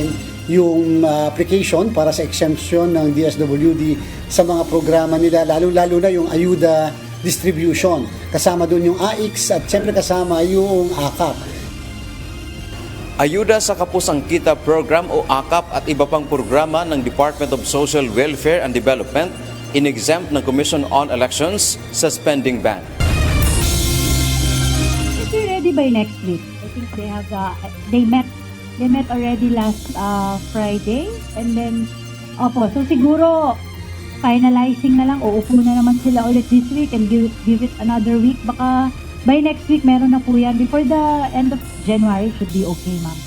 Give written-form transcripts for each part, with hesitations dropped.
natin yung application para sa exemption ng DSWD sa mga programa nila, lalo-lalo na yung ayuda distribution. Kasama doon yung AIX at siyempre kasama yung AKAP. Ayuda sa Kapusang Kita Program o AKAP at iba pang programa ng Department of Social Welfare and Development in-exempt ng Commission on Elections sa spending ban. Should be ready by next week. I think they met already last Friday, and then so siguro finalizing na lang, uupo na naman sila ulit this week and give it another week. Baka by next week meron na po yan. Before the end of January should be okay, ma'am.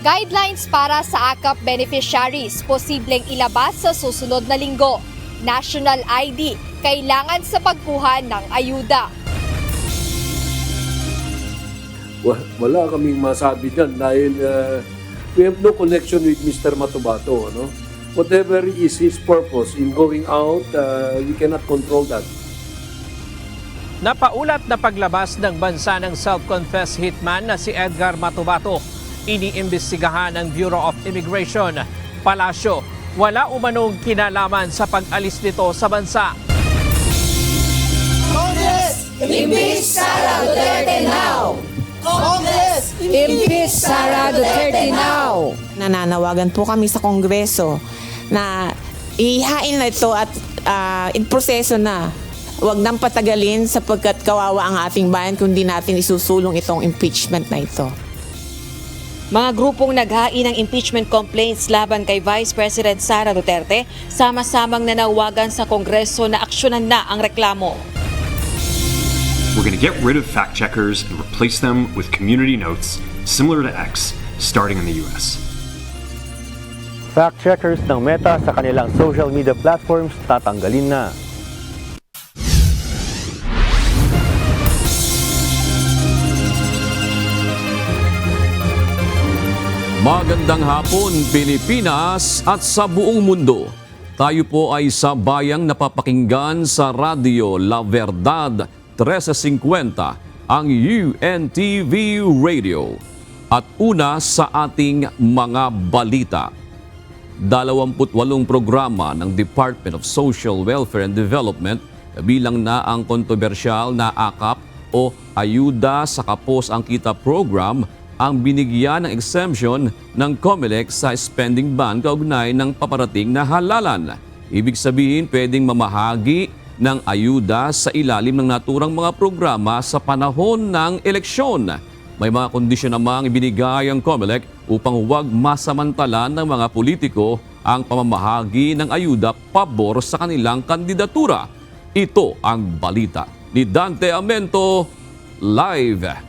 Guidelines para sa AKAP beneficiaries posibleng ilabas sa susunod na linggo. National ID kailangan sa pagkuha ng ayuda. Wala kaming masabi dyan dahil we have no connection with Mr. Matubato. Ano? Whatever is his purpose in going out, we cannot control that. Napaulat na paglabas ng bansa ng self-confessed hitman na si Edgar Matubato. Iniimbestigahan ng Bureau of Immigration. Palasyo, wala umanong kinalaman sa pag-alis nito sa bansa. Congress, impeach Sara Duterte now! Congress, impeach Sara Duterte now! Nananawagan po kami sa Kongreso na ihain na ito at proseso na. Huwag nang patagalin sapagkat kawawa ang ating bayan kundi natin isusulong itong impeachment na ito. Mga grupong naghain ng impeachment complaints laban kay Vice President Sara Duterte, sama-samang nanawagan sa Kongreso na aksyonan na ang reklamo. We're going to get rid of fact checkers and replace them with community notes similar to X, starting in the US. Fact checkers ng Meta sa kanilang social media platforms tatanggalin na. Magandang hapon, Pilipinas at sa buong mundo. Tayo po ay sabayang napapakinggan sa Radyo La Verdad 1350, ang UNTV Radio. At una sa ating mga balita. 28 programa ng Department of Social Welfare and Development, kabilang na ang kontrobersyal na AKAP o Ayuda sa Kapusang Kita Program, ang binigyan ng exemption ng COMELEC sa spending ban kaugnay ng paparating na halalan. Ibig sabihin, pwedeng mamahagi ng ayuda sa ilalim ng naturang mga programa sa panahon ng eleksyon. May mga kondisyon namang ibinigay ang COMELEC upang huwag masamantalan ng mga politiko ang pamamahagi ng ayuda pabor sa kanilang kandidatura. Ito ang balita ni Dante Amento, live.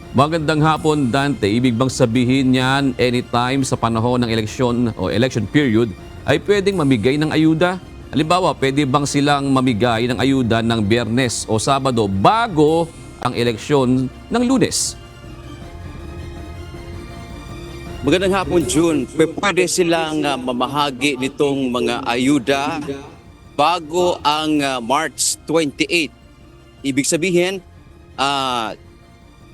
Magandang hapon, Dante. Ibig bang sabihin niyan anytime sa panahon ng eleksyon o election period ay pwedeng mamigay ng ayuda? Halimbawa, pwede bang silang mamigay ng ayuda ng Biyernes o Sabado bago ang eleksyon ng Lunes? Magandang hapon, June. Pwede silang mamahagi nitong mga ayuda bago ang March 28. Ibig sabihin,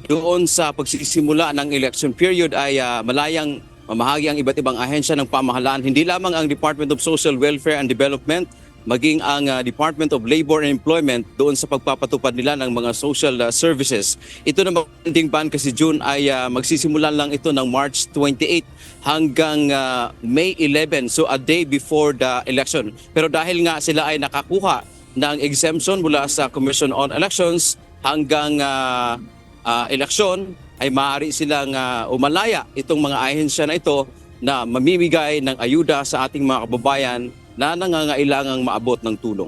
doon sa pagsisimula ng election period ay malayang mamahagi ang iba't ibang ahensya ng pamahalaan. Hindi lamang ang Department of Social Welfare and Development, maging ang Department of Labor and Employment doon sa pagpapatupad nila ng mga social services. Ito na spending ban kasi June ay magsisimula lang ito ng March 28 hanggang May 11, so a day before the election. Pero dahil nga sila ay nakakuha ng exemption mula sa Commission on Elections hanggang eleksyon, ay maaari silang umalaya itong mga ahensya na ito na mamimigay ng ayuda sa ating mga kababayan na nangangailangang maabot ng tulong.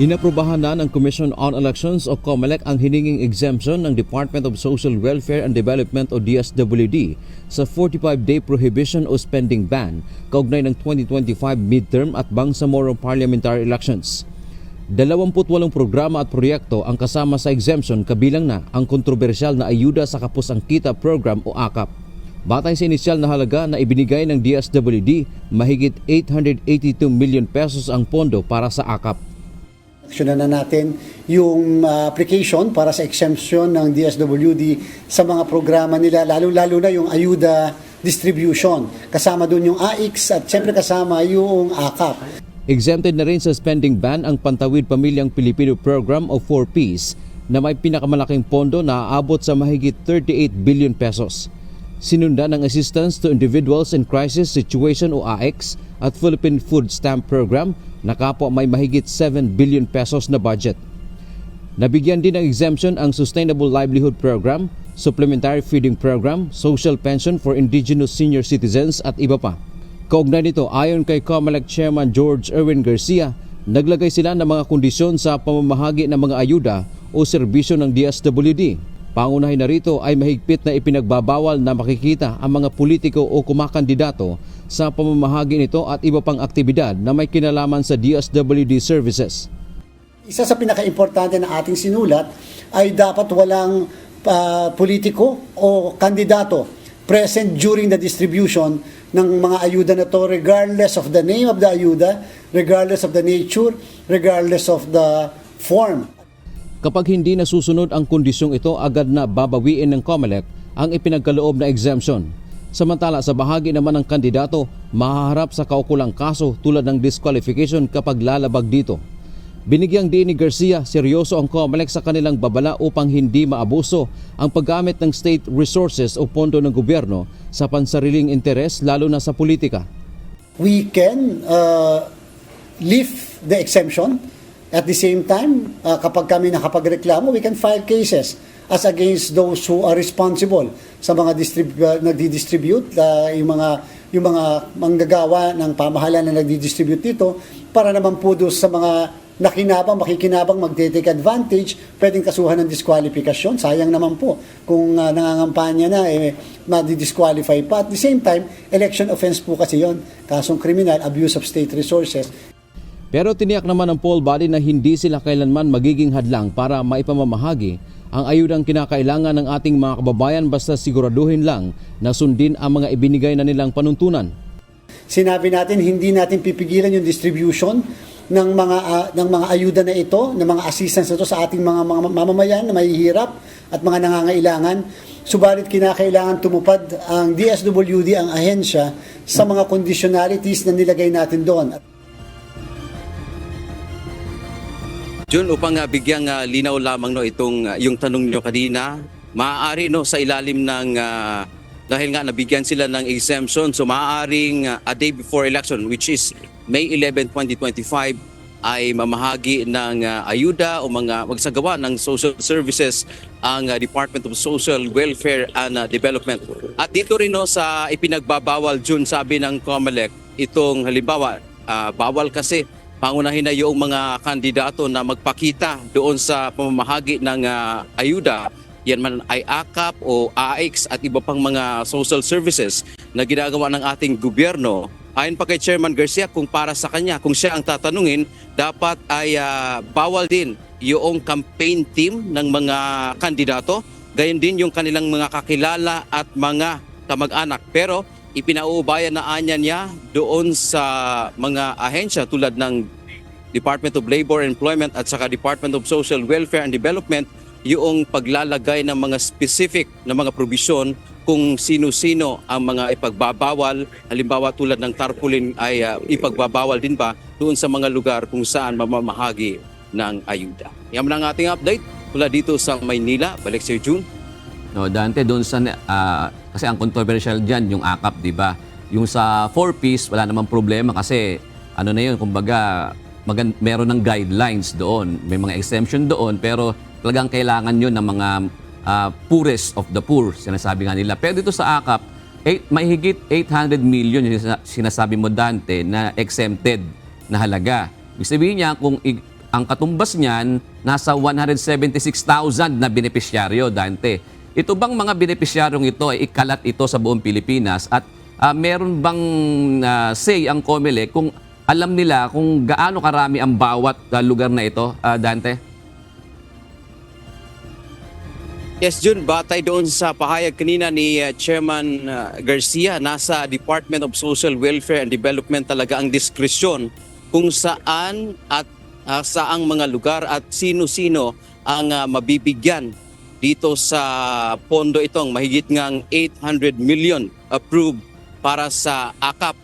Inaprubahan na ng Commission on Elections o COMELEC ang hininging exemption ng Department of Social Welfare and Development o DSWD sa 45-day prohibition o spending ban kaugnay ng 2025 midterm at bangsamoro parliamentary elections. 28 programa at proyekto ang kasama sa exemption, kabilang na ang kontrobersyal na Ayuda sa Kapusang Kita Program o AKAP. Batay sa inisyal na halaga na ibinigay ng DSWD, mahigit 882 million pesos ang pondo para sa AKAP. Aksyonan na natin yung application para sa exemption ng DSWD sa mga programa nila, lalo-lalo na yung ayuda distribution. Kasama doon yung AIX at siyempre kasama yung AKAP. Exempted na rin sa spending ban ang Pantawid Pamilyang Pilipino Program o 4Ps na may pinakamalaking pondo na aabot sa mahigit 38 billion pesos. Sinundan ng Assistance to Individuals in Crisis Situation o AIX at Philippine Food Stamp Program na kapwa may mahigit 7 billion pesos na budget. Nabigyan din ng exemption ang Sustainable Livelihood Program, Supplementary Feeding Program, Social Pension for Indigenous Senior Citizens at iba pa. Kaugnay nito, ayon kay COMELEC Chairman George Erwin Garcia, naglagay sila ng mga kondisyon sa pamamahagi ng mga ayuda o serbisyo ng DSWD. Pangunahin na rito ay mahigpit na ipinagbabawal na makikita ang mga politiko o kumakandidato sa pamamahagi nito at iba pang aktibidad na may kinalaman sa DSWD services. Isa sa pinaka-importante na ating sinulat ay dapat walang politiko o kandidato present during the distribution ng mga ayuda na to, regardless of the name of the ayuda, regardless of the nature, regardless of the form. Kapag hindi nasusunod ang kondisyong ito, agad na babawiin ng COMELEC ang ipinagkaloob na exemption. Samantala sa bahagi naman ng kandidato, mahaharap sa kaukulang kaso tulad ng disqualification kapag lalabag dito. Binigyang diin ni Garcia, seryoso ang COMELEC sa kanilang babala upang hindi maabuso ang paggamit ng state resources o pondo ng gobyerno sa pansariling interes lalo na sa politika. We can lift the exemption. At the same time, kapag kami nakapagreklamo, we can file cases as against those who are responsible sa mga nagdi-distribute, yung mga manggagawa ng pamahalaan na nagdi-distribute dito, para naman po doon sa mga makikinabang, magte-take advantage, pwedeng kasuhan ng disqualification. Sayang naman po kung nangangampanya na, madi-disqualify pa. At the same time, election offense po kasi yon, kasong kriminal, abuse of state resources. Pero tiniyak naman ng poll body na hindi sila kailanman magiging hadlang para maipamamahagi ang ayudang kinakailangan ng ating mga kababayan basta siguraduhin lang na sundin ang mga ibinigay na nilang panuntunan. Sinabi natin hindi natin pipigilan yung distribution ng mga ayuda na ito, ng mga assistance na ito sa ating mga mamamayan na mahihirap at mga nangangailangan. Subalit kinakailangan tumupad ang DSWD, ang ahensya, sa mga conditionalities na nilagay natin doon. Jun, upang bigyang linaw lamang itong yung tanong nyo kanina, maaari sa ilalim ng dahil nga nabigyan sila ng exemption, so maaaring a day before election, which is May 11, 2025, ay mamahagi ng ayuda o magsagawa ng social services ang Department of Social Welfare and Development. At dito rin sa ipinagbabawal, Jun, sabi ng COMELEC, itong halimbawa, bawal kasi pangunahin na yung mga kandidato na magpakita doon sa pamamahagi ng ayuda, yan man ay AKAP o AIX at iba pang mga social services na ginagawa ng ating gobyerno. Ayon pa kay Chairman Garcia, kung para sa kanya, kung siya ang tatanungin, dapat ay bawal din yung campaign team ng mga kandidato, gayon din yung kanilang mga kakilala at mga kamag-anak. Pero ipinauubayan na anya niya doon sa mga ahensya tulad ng Department of Labor and Employment at saka Department of Social Welfare and Development yung paglalagay ng mga specific na mga probisyon kung sino-sino ang mga ipagbabawal. Halimbawa tulad ng tarpaulin ay ipagbabawal din ba doon sa mga lugar kung saan mamamahagi ng ayuda. Yan ang ating update mula dito sa Maynila. Balik sa June. No, Dante, doon sa kasi ang controversial diyan yung AKAP, 'di ba? Yung sa 4Ps wala namang problema kasi ano na 'yun, kumbaga meron ng guidelines doon. May mga exemption doon pero talagang kailangan 'yun ng mga poorest of the poor, sinasabi nga nila. Pero dito sa AKAP, may higit 800 million yung sinasabi mo, Dante, na exempted na halaga. Ibig sabihin niya kung ang katumbas niyan nasa 176,000 na benepisyaryo, Dante. Ito bang mga benepisyaryong ito ay ikalat ito sa buong Pilipinas at meron bang say ang COMELEC kung alam nila kung gaano karami ang bawat lugar na ito, Dante? Yes, Jun, batay doon sa pahayag kanina ni Chairman Garcia, nasa Department of Social Welfare and Development talaga ang diskresyon kung saan at saang mga lugar at sino-sino ang mabibigyan dito sa pondo itong mahigit ngang 800 million approved para sa AKAP.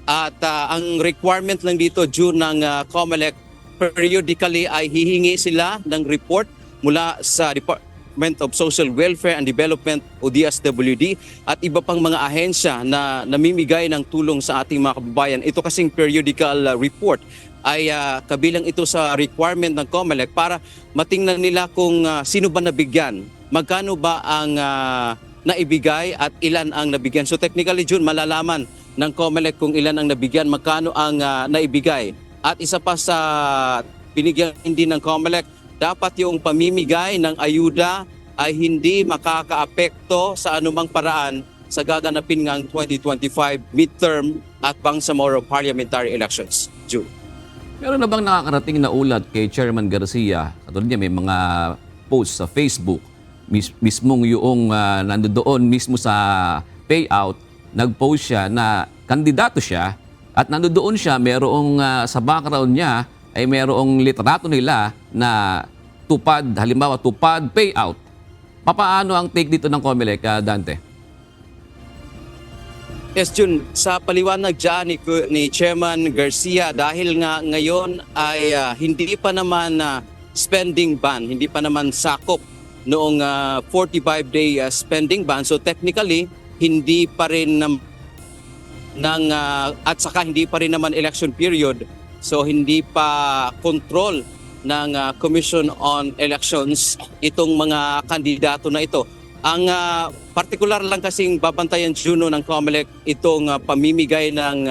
At ang requirement lang dito due ng COMELEC, periodically ay hihingi sila ng report mula sa Department of Social Welfare and Development o DSWD at iba pang mga ahensya na namimigay ng tulong sa ating mga kababayan. Ito kasing periodical report ay kabilang ito sa requirement ng COMELEC para matingnan nila kung sino ba nabigyan, magkano ba ang naibigay at ilan ang nabigyan. So technically, June, malalaman ng COMELEC kung ilan ang nabigyan, magkano ang naibigay. At isa pa sa binigyan din ng COMELEC, dapat yung pamimigay ng ayuda ay hindi makakaapekto sa anumang paraan sa gaganapin ng 2025 midterm at Bangsamoro parliamentary elections. June. Meron na bang nakakarating na ulat kay Chairman Garcia? Katulad niya, may mga posts sa Facebook, mismong yung nandoon mismo sa payout, nag-post siya na kandidato siya at nandoon siya, merong sa background niya, ay mayroong litrato nila na tupad, halimbawa tupad, payout. Papaano ang take dito ng COMELEC, Dante? Yes, Jun, sa paliwanag dyan ni Chairman Garcia, dahil nga ngayon ay hindi pa naman spending ban, hindi pa naman sakop noong 45-day spending ban. So technically, hindi pa rin at saka hindi pa rin naman election period. So hindi pa control ng Commission on Elections itong mga kandidato na ito. Ang partikular lang kasing babantayan, Juno, ng COMELEC itong pamimigay ng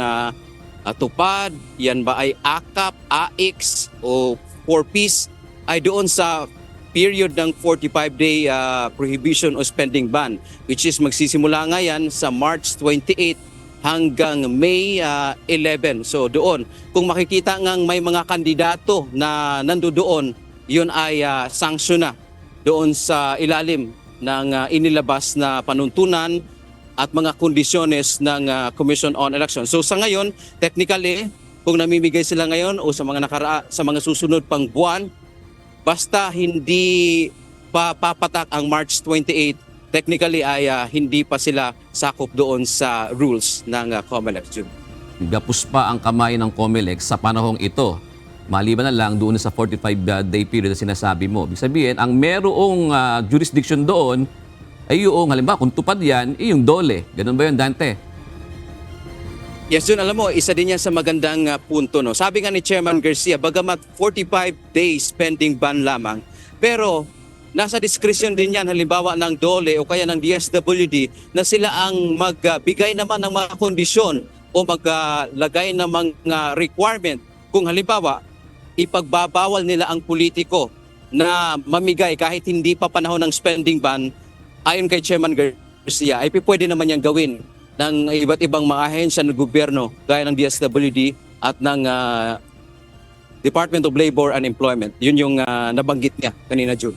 tupad, yan ba ay AKAP, AX o 4Ps, ay doon sa period ng 45-day prohibition o spending ban, which is magsisimula nga yan sa March 28 hanggang May 11. So doon, kung makikita ngang may mga kandidato na nandoon, yun ay sanction na doon sa ilalim ng inilabas na panuntunan at mga kondisyones ng Commission on Elections. So sa ngayon, technically, kung namimigay sila ngayon o sa mga susunod pang buwan, basta hindi pa papatak ang March 28, technically ay hindi pa sila sakop doon sa rules ng COMELEC. Gapos pa ang kamay ng COMELEC sa panahong ito. Maliban na lang doon sa 45-day period na sinasabi mo. Ibig sabihin, ang merong jurisdiction doon ay yung, halimbawa, kung tupad yan, yung dole. Ganun ba yun, Dante? Yes, Jun, alam mo, isa din yan sa magandang punto. No? Sabi nga ni Chairman Garcia, bagamat 45-day spending ban lamang, pero nasa discretion din yan, halimbawa ng DOLE o kaya ng DSWD, na sila ang magbigay naman ng mga kondisyon o maglagay ng mga requirement. Kung halimbawa, ipagbabawal nila ang politiko na mamigay kahit hindi pa panahon ng spending ban, ayon kay Chairman Garcia, ay pwede naman yan gawin ng iba't ibang mga ahensya ng gobyerno gaya ng DSWD at ng Department of Labor and Employment. Yun yung nabanggit niya kanina, June.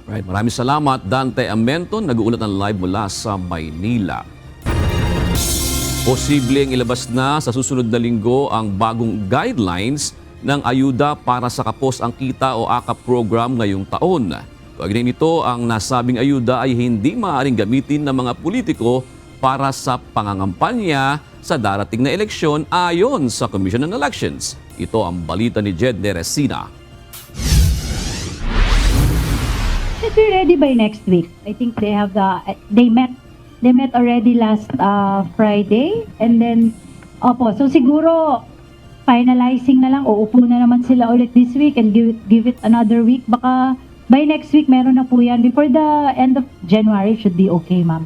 Right, maraming salamat, Dante Amenton, nag-uulat ng live mula sa Maynila. Posibleng ilabas na sa susunod na linggo ang bagong guidelines ng ayuda para sa kapos ang kita o AKAP program ngayong taon. Kaugnay nito, ang nasabing ayuda ay hindi maaaring gamitin ng mga politiko para sa pangangampanya sa darating na eleksyon ayon sa Commission on Elections. Ito ang balita ni Jed Neresina. Should be ready by next week. I think they have they met already last Friday, and then so siguro finalizing na lang, uupo na naman sila ulit this week and give it another week. Baka by next week meron na po yan. Before the end of January should be okay, ma'am.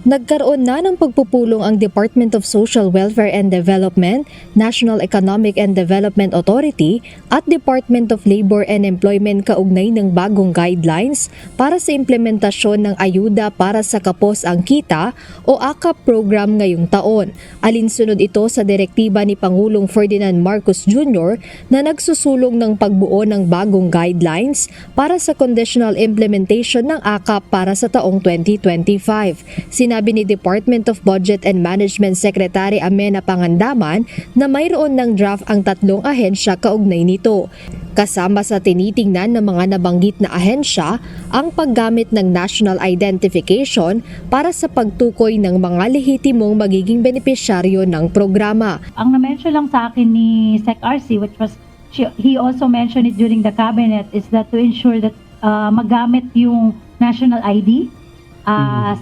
Nagkaroon na ng pagpupulong ang Department of Social Welfare and Development, National Economic and Development Authority at Department of Labor and Employment kaugnay ng bagong guidelines para sa implementasyon ng ayuda para sa kapos ang kita o AKAP program ngayong taon. Alinsunod ito sa direktiba ni Pangulong Ferdinand Marcos Jr. na nagsusulong ng pagbuo ng bagong guidelines para sa conditional implementation ng AKAP para sa taong 2025. sinabi ni Department of Budget and Management Secretary Amena Pangandaman na mayroon ng draft ang 3 ahensya kaugnay nito. Kasama sa tinitingnan ng mga nabanggit na ahensya ang paggamit ng national identification para sa pagtukoy ng mga lehitimong magiging benepisyaryo ng programa. Ang na-mention lang sa akin ni Sec RC, which was, he also mentioned it during the cabinet, is that to ensure that magamit yung national ID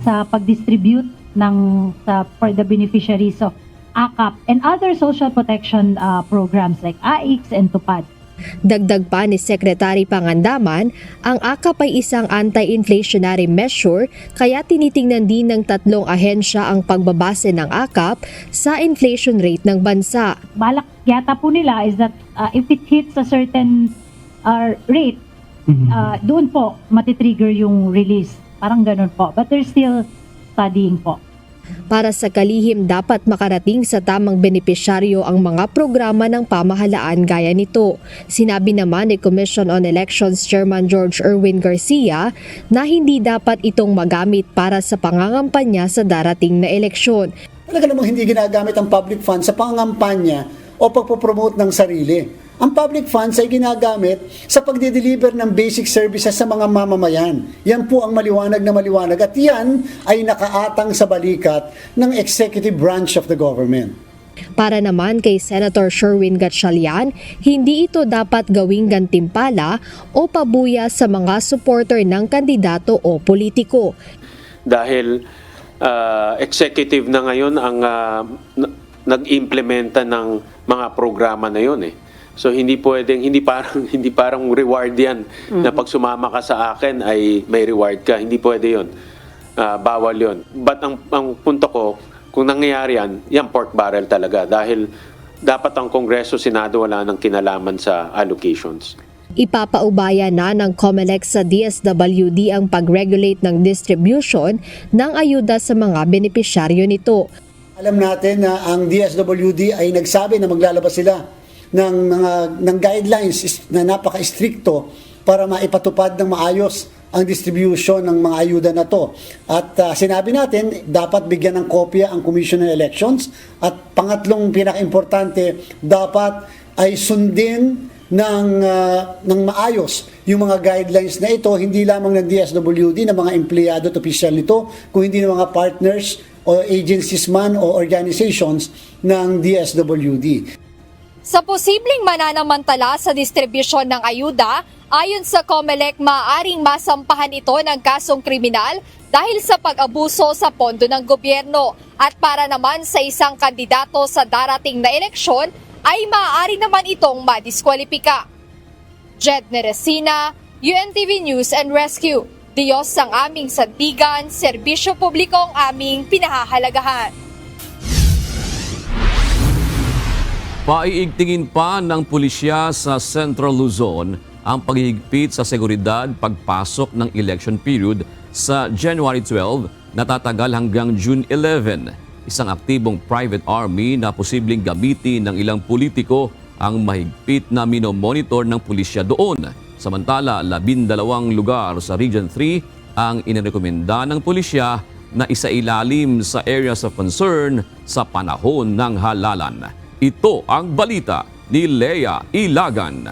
sa pag-distribute for the beneficiaries of AKAP and other social protection programs like AIX and TUPAD. Dagdag pa ni Secretary Pangandaman, ang AKAP ay isang anti-inflationary measure kaya tinitingnan din ng 3 ahensya ang pagbabase ng AKAP sa inflation rate ng bansa. Balak yata po nila is that if it hits a certain rate, doon po matitrigger yung release. Parang ganun po. But they're still studying po. Para sa kalihim, dapat makarating sa tamang benepisyaryo ang mga programa ng pamahalaan gaya nito. Sinabi naman ni Commission on Elections Chairman George Erwin Garcia na hindi dapat itong magamit para sa pangangampanya sa darating na eleksyon. Talaga namang hindi ginagamit ang public funds sa pangangampanya o pagpopromote ng sarili. Ang public funds ay ginagamit sa pagde-deliver ng basic services sa mga mamamayan. Yan po ang maliwanag na maliwanag at yan ay nakaatang sa balikat ng executive branch of the government. Para naman kay Senator Sherwin Gatchalian, hindi ito dapat gawing gantimpala o pabuya sa mga supporter ng kandidato o politiko. Dahil executive na ngayon ang nag-implementa ng mga programa na yun eh. So hindi parang reward 'yan na pag sumama ka sa akin ay may reward ka. Hindi pwede 'yon. Bawal 'yon. But ang punto ko, kung nangyayari yan pork barrel talaga dahil dapat ang Kongreso, Senado wala nang kinalaman sa allocations. Ipapaubaya na ng COMELEC sa DSWD ang pag-regulate ng distribution ng ayuda sa mga benepisyaryo nito. Alam natin na ang DSWD ay nagsabi na maglalabas sila ng guidelines na napaka-stricto para maipatupad ng maayos ang distribution ng mga ayuda na to. At sinabi natin, dapat bigyan ng kopya ang Commission on Elections. At pangatlong pinaka-importante, dapat ay sundin ng maayos yung mga guidelines na ito, hindi lamang ng DSWD, ng mga empleyado at opisyal nito, kung hindi ng mga partners o agencies man o organizations ng DSWD. Sa posibleng mananamantala sa distribusyon ng ayuda, ayon sa COMELEC, maaaring masampahan ito ng kasong kriminal dahil sa pag-abuso sa pondo ng gobyerno. At para naman sa isang kandidato sa darating na eleksyon, ay maaari naman itong madiskwalipika. Jed Neresina, UNTV News and Rescue. Diyos ang aming sandigan, serbisyo publiko ang aming pinahahalagahan. Paiigtingin pa ng pulisya sa Central Luzon ang paghihigpit sa seguridad pagpasok ng election period sa January 12 na tatagal hanggang June 11. Isang aktibong private army na posibleng gamitin ng ilang politiko ang mahigpit na minomonitor ng pulisya doon. Samantala, 12 lugar sa Region 3 ang inirekomenda ng pulisya na isailalim sa areas of concern sa panahon ng halalan. Ito ang balita ni Lea Ilagan.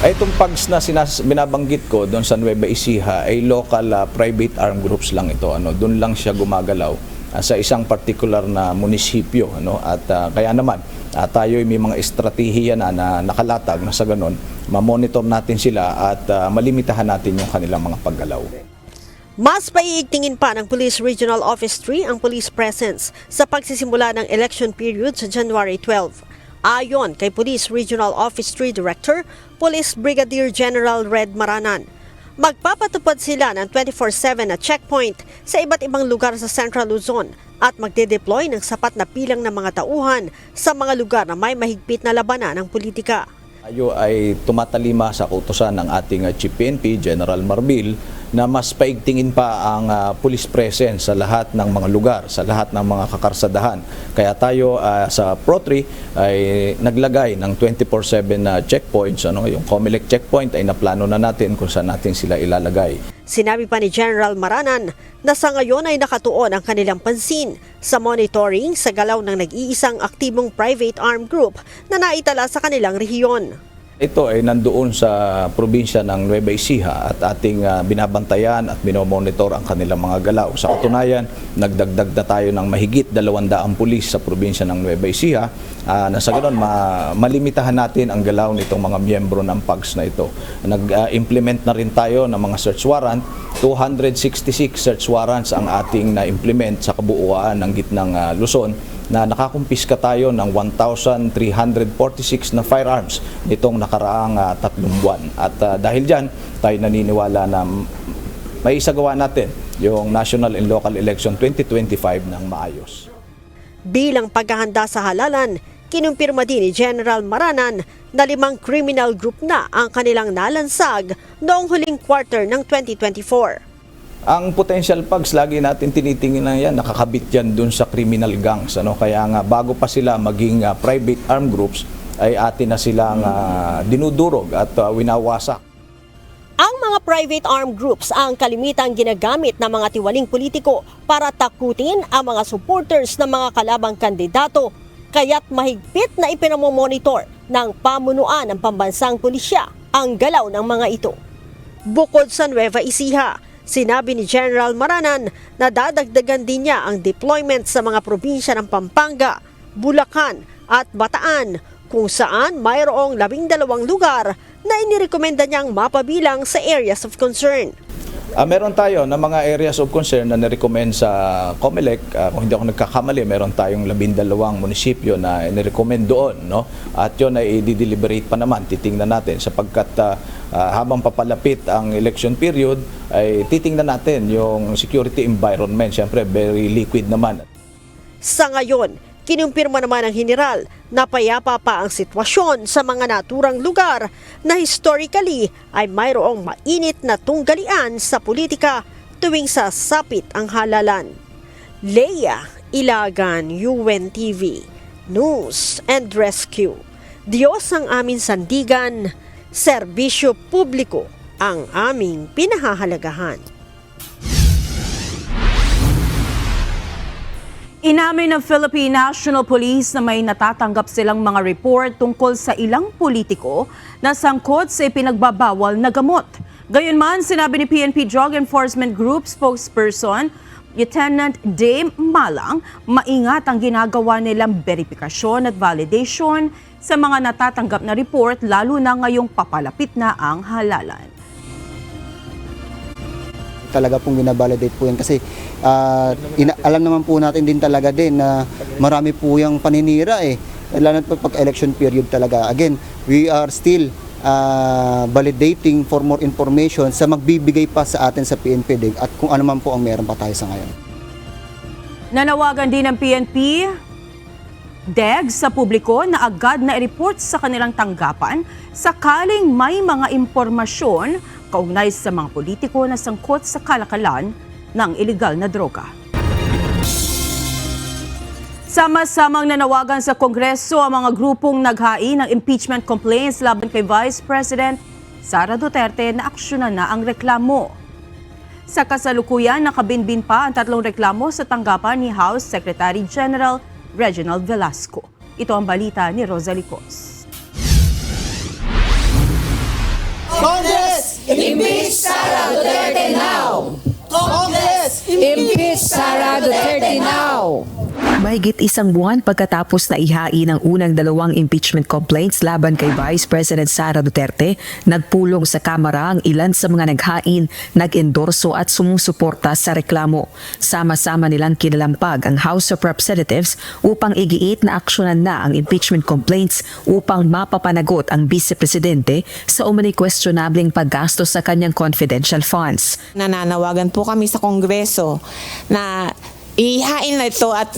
Itong PAGS na binabanggit ko doon sa Nueva Ecija ay local private armed groups lang ito. Doon lang siya gumagalaw sa isang particular na munisipyo. At kaya naman tayo may mga estratehiya na nakalatag na sa ganon, mamonitor natin sila at malimitahan natin yung kanilang mga paggalaw. Mas paiigtingin pa ng Police Regional Office 3 ang police presence sa pagsisimula ng election period sa January 12. Ayon kay Police Regional Office 3 Director, Police Brigadier General Red Maranan, magpapatupad sila ng 24/7 na checkpoint sa iba't ibang lugar sa Central Luzon at magde-deploy ng sapat na pilang ng mga tauhan sa mga lugar na may mahigpit na labanan ng politika. Tayo ay tumatalima sa kautusan ng ating Chief PNP, General Marbil, na mas paigtingin pa ang police presence sa lahat ng mga lugar, sa lahat ng mga kakarsadahan. Kaya tayo sa Pro3 ay naglagay ng 24/7 checkpoints. Yung COMELEC checkpoint ay naplano na natin kung saan natin sila ilalagay. Sinabi pa ni General Maranan na sa ngayon ay nakatuon ang kanilang pansin sa monitoring sa galaw ng nag-iisang aktibong private armed group na naitala sa kanilang rehiyon. Ito ay nandoon sa probinsya ng Nueva Ecija at ating binabantayan at binomonitor ang kanilang mga galaw. Sa katunayan, nagdagdag na tayo ng mahigit 200 pulis sa probinsya ng Nueva Ecija na sa ganoon malimitahan natin ang galaw nitong mga miyembro ng PAGS na ito. Nag-implement na rin tayo ng mga search warrant. 266 search warrants ang ating na-implement sa kabuuan ng gitnang Luzon, na nakakumpiska tayo ng 1,346 na firearms nitong nakaraang 3 buwan. At dahil dyan, tayo naniniwala na may isagawa natin yung National and Local Election 2025 ng maayos. Bilang paghahanda sa halalan, kinumpirma din ni General Maranan na 5 criminal group na ang kanilang nalansag noong huling quarter ng 2024. Ang potential PAGS, lagi natin tinitingin na yan, nakakabit yan dun sa criminal gangs. Kaya nga bago pa sila maging private armed groups, ay atin na silang dinudurog at winawasak. Ang mga private armed groups ang kalimitang ginagamit ng mga tiwaling politiko para takutin ang mga supporters ng mga kalabang kandidato, kaya't mahigpit na ipinamomonitor ng pamunuan ng pambansang pulisya ang galaw ng mga ito. Bukod sa Nueva Ecija, sinabi ni General Maranan na dadagdagan din niya ang deployment sa mga probinsya ng Pampanga, Bulacan at Bataan, kung saan mayroong 12 lugar na inirekomenda niyang mapabilang sa areas of concern. Meron tayo na mga areas of concern na nirecommend sa COMELEC. Kung hindi ako nagkakamali, meron tayong 12 munisipyo na nirecommend doon. At yun ay i-deliberate pa naman, titingnan natin sapagkat habang papalapit ang election period, ay titingnan natin yung security environment. Siyempre, very liquid naman. Sa ngayon, kinumpirma naman ng General na payapa pa ang sitwasyon sa mga naturang lugar na historically ay mayroong mainit na tunggalian sa politika tuwing sasapit ang halalan. Leia Ilagan, UNTV, News and Rescue. Diyos ang aming sandigan, serbisyo publiko ang aming pinahahalagahan. Inamin ng Philippine National Police na may natatanggap silang mga report tungkol sa ilang politiko na sangkot sa ipinagbabawal na gamot. Gayunman, sinabi ni PNP Drug Enforcement Group spokesperson Lieutenant Dame Malang, maingat ang ginagawa nilang verifikasyon at validation sa mga natatanggap na report, lalo na ngayong papalapit na ang halalan. Talaga pong binabalidate po yan kasi alam naman po natin din talaga din na marami po yung paninira lalo na pag election period talaga. Again, we are still validating for more information sa magbibigay pa sa atin sa PNP at kung ano man po ang meron pa tayo sa ngayon. Nanawagan din ng PNP DEG sa publiko na agad na i-report sa kanilang tanggapan sakaling may mga impormasyon kaugnay sa mga politiko na sangkot sa kalakalan ng iligal na droga. Sama-samang nanawagan sa Kongreso ang mga grupong naghain ng impeachment complaints laban kay Vice President Sara Duterte na aksyonan na ang reklamo. Sa kasalukuyan, nakabinbin pa ang 3 reklamo sa tanggapan ni House Secretary General Reginald Velasco. Ito ang balita ni Rosalie Cos. Congress, impeach Sara Duterte now! Congress, impeach Sara Duterte now! Mahigit 1 buwan pagkatapos na ihain ang unang 2 impeachment complaints laban kay Vice President Sara Duterte, nagpulong sa Kamara ang ilan sa mga naghain, nag-endorso at sumusuporta sa reklamo. Sama-sama nilang kinalampag ang House of Representatives upang igiit na aksyonan na ang impeachment complaints upang mapapanagot ang Vice Presidente sa umano'y questionableng paggastos sa kanyang confidential funds. Nananawagan po kami sa Kongreso na ihain na ito at